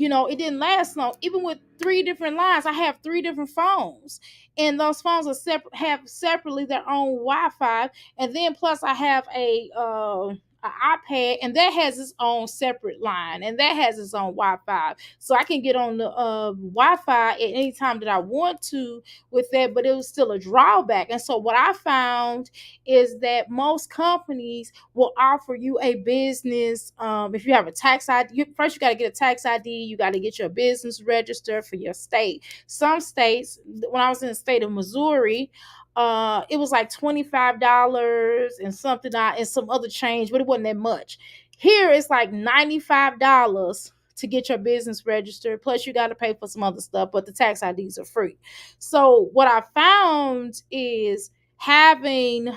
it didn't last long. Even with 3 different lines, I have 3 different phones, and those phones are have separately their own Wi-Fi, and then plus I have an iPad, and that has its own separate line, and that has its own Wi-Fi, so I can get on the Wi-Fi at any time that I want to with that. But it was still a drawback, and so what I found is that most companies will offer you a business. If you have a tax ID, first you got to get a tax ID. You got to get your business registered for your state. Some states, when I was in the state of Missouri, it was like $25 and something and some other change, but it wasn't that much. Here it's like $95 to get your business registered. Plus you got to pay for some other stuff, but the tax IDs are free. So what I found is having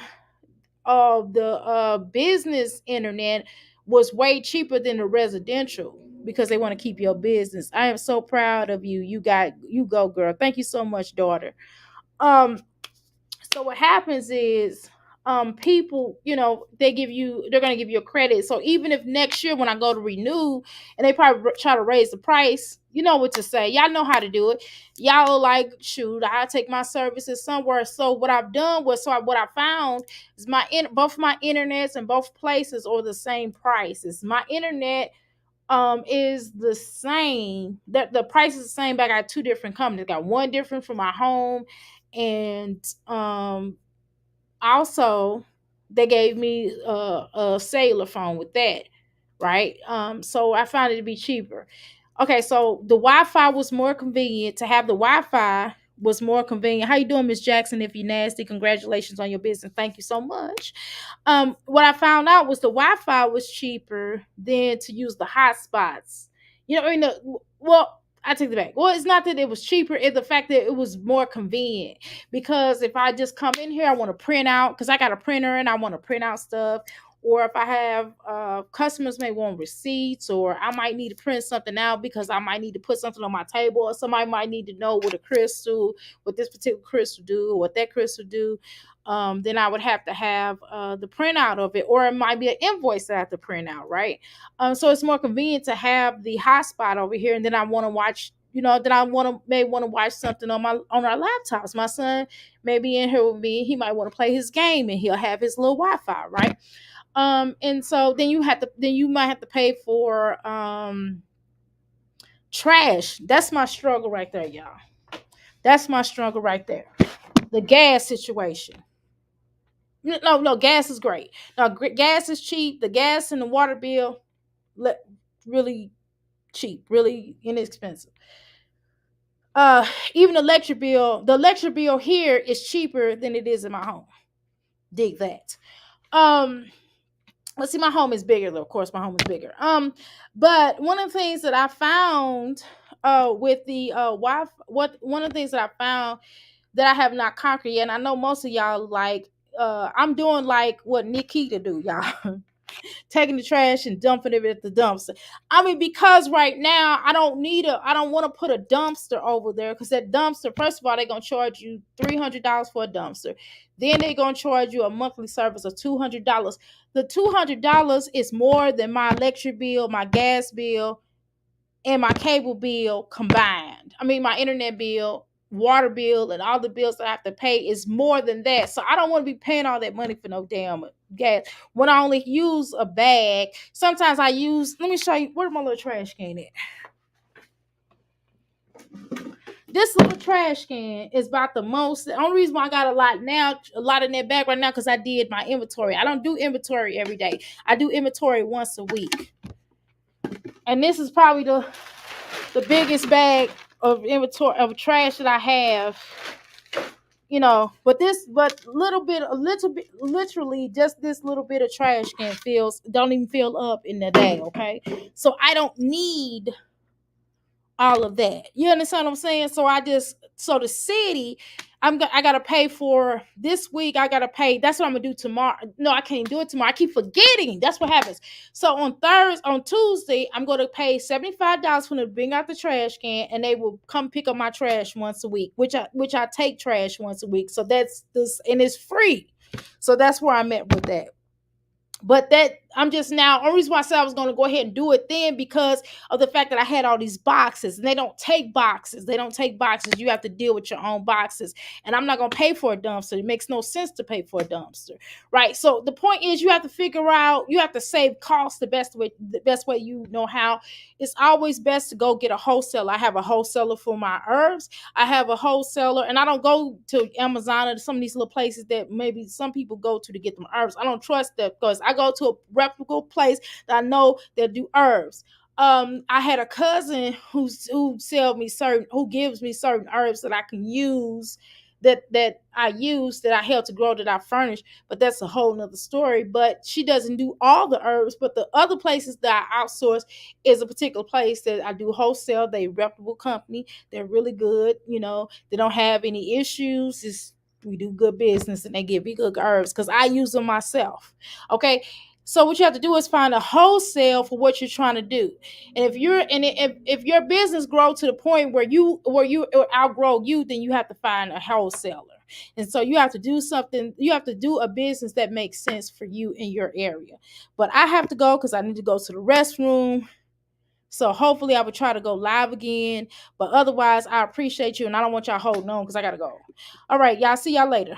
the business internet was way cheaper than the residential, because they want to keep your business. I am so proud of you. You go, girl. Thank you so much, daughter. So what happens is people, they're going to give you a credit. So even if next year when I go to renew and they probably try to raise the price, you know what to say. Y'all know how to do it. Y'all like, shoot, I take my services somewhere. So what I've done was, what I found is both my internets and both places are the same prices. My internet is the same. That the price is the same, but I got 2 different companies. I got one different for my home, and also they gave me a cellular phone with that, right? So I found it to be cheaper. Okay, so the Wi-Fi was more convenient. To have the Wi-Fi was more convenient. How you doing, Miss Jackson? If you're nasty, congratulations on your business. Thank you so much. What I found out was the Wi-Fi was cheaper than to use the hotspots. Well, I take it back. Well, it's not that it was cheaper, it's the fact that it was more convenient. Because if I just come in here, I want to print out, because I got a printer and I want to print out stuff. Or if I have customers may want receipts, or I might need to print something out because I might need to put something on my table, or somebody might need to know what this particular crystal do, or what that crystal do. Then I would have to have the printout of it, or it might be an invoice that I have to print out, right? So it's more convenient to have the hotspot over here, and then I want to watch, that I may want to watch something on our laptops. My son may be in here with me. He might want to play his game, and he'll have his little Wi-Fi, right? And so then you might have to pay for trash. That's my struggle right there, y'all. That's my struggle right there. The gas situation. No, gas is great. Now, gas is cheap. The gas and the water bill, really cheap, really inexpensive. Even the electric bill here is cheaper than it is in my home. Dig that. Let's see, my home is bigger, though. Of course, my home is bigger. But one of the things that I found with the Wi-Fi, one of the things that I found that I have not conquered yet, and I know most of y'all like, I'm doing like what Nikita do, y'all. Taking the trash and dumping it at the dumpster. I mean, because right now I don't want to put a dumpster over there, because that dumpster, first of all, they're going to charge you $300 for a dumpster. Then they're going to charge you a monthly service of $200. The $200 is more than my electric bill, my gas bill, and my cable bill combined. I mean, my internet bill, water bill, and all the bills that I have to pay is more than that. So I don't want to be paying all that money for no damn gas when I only use a bag. Sometimes let me show you, where's my little trash can at? This little trash can is about the only reason why I got a lot in that bag right now, because I did my inventory. I don't do inventory every day. I do inventory once a week. And this is probably the biggest bag of inventory of trash that I have, but literally just this little bit of trash can don't even fill up in the day. Okay, so I don't need all of that. You understand what I'm saying? So the city, I gotta pay for this week. I gotta pay. That's what I'm gonna do tomorrow. No, I can't do it tomorrow. I keep forgetting. That's what happens. So on Tuesday, I'm gonna pay $75 for them to bring out the trash can, and they will come pick up my trash once a week, which I take trash once a week. So that's this, and it's free. So that's where I'm at with that. But that I'm just now, only reason why I said I was going to go ahead and do it then, because of the fact that I had all these boxes, and they don't take boxes. They don't take boxes. You have to deal with your own boxes. And I'm not going to pay for a dumpster. It makes no sense to pay for a dumpster, right? So the point is, you have to figure out, you have to save costs the best way you know how. It's always best to go get a wholesaler. I have a wholesaler for my herbs. I have a wholesaler, and I don't go to Amazon or some of these little places that maybe some people go to get them herbs. I don't trust that, because I go to a reputable place that I know that do herbs. I had a cousin who gives me certain herbs that I can use, that I help to grow, that I furnish, but that's a whole nother story. But she doesn't do all the herbs. But the other places that I outsource is a particular place that I do wholesale. They reputable company. They're really good. They don't have any issues. We do good business, and they give me good herbs because I use them myself. Okay. So what you have to do is find a wholesale for what you're trying to do. And if your business grows to the point where you outgrow you, then you have to find a wholesaler. And so you have to do something. You have to do a business that makes sense for you in your area. But I have to go because I need to go to the restroom. So hopefully I will try to go live again. But otherwise, I appreciate you, and I don't want y'all holding on because I gotta go. All right, y'all. See y'all later.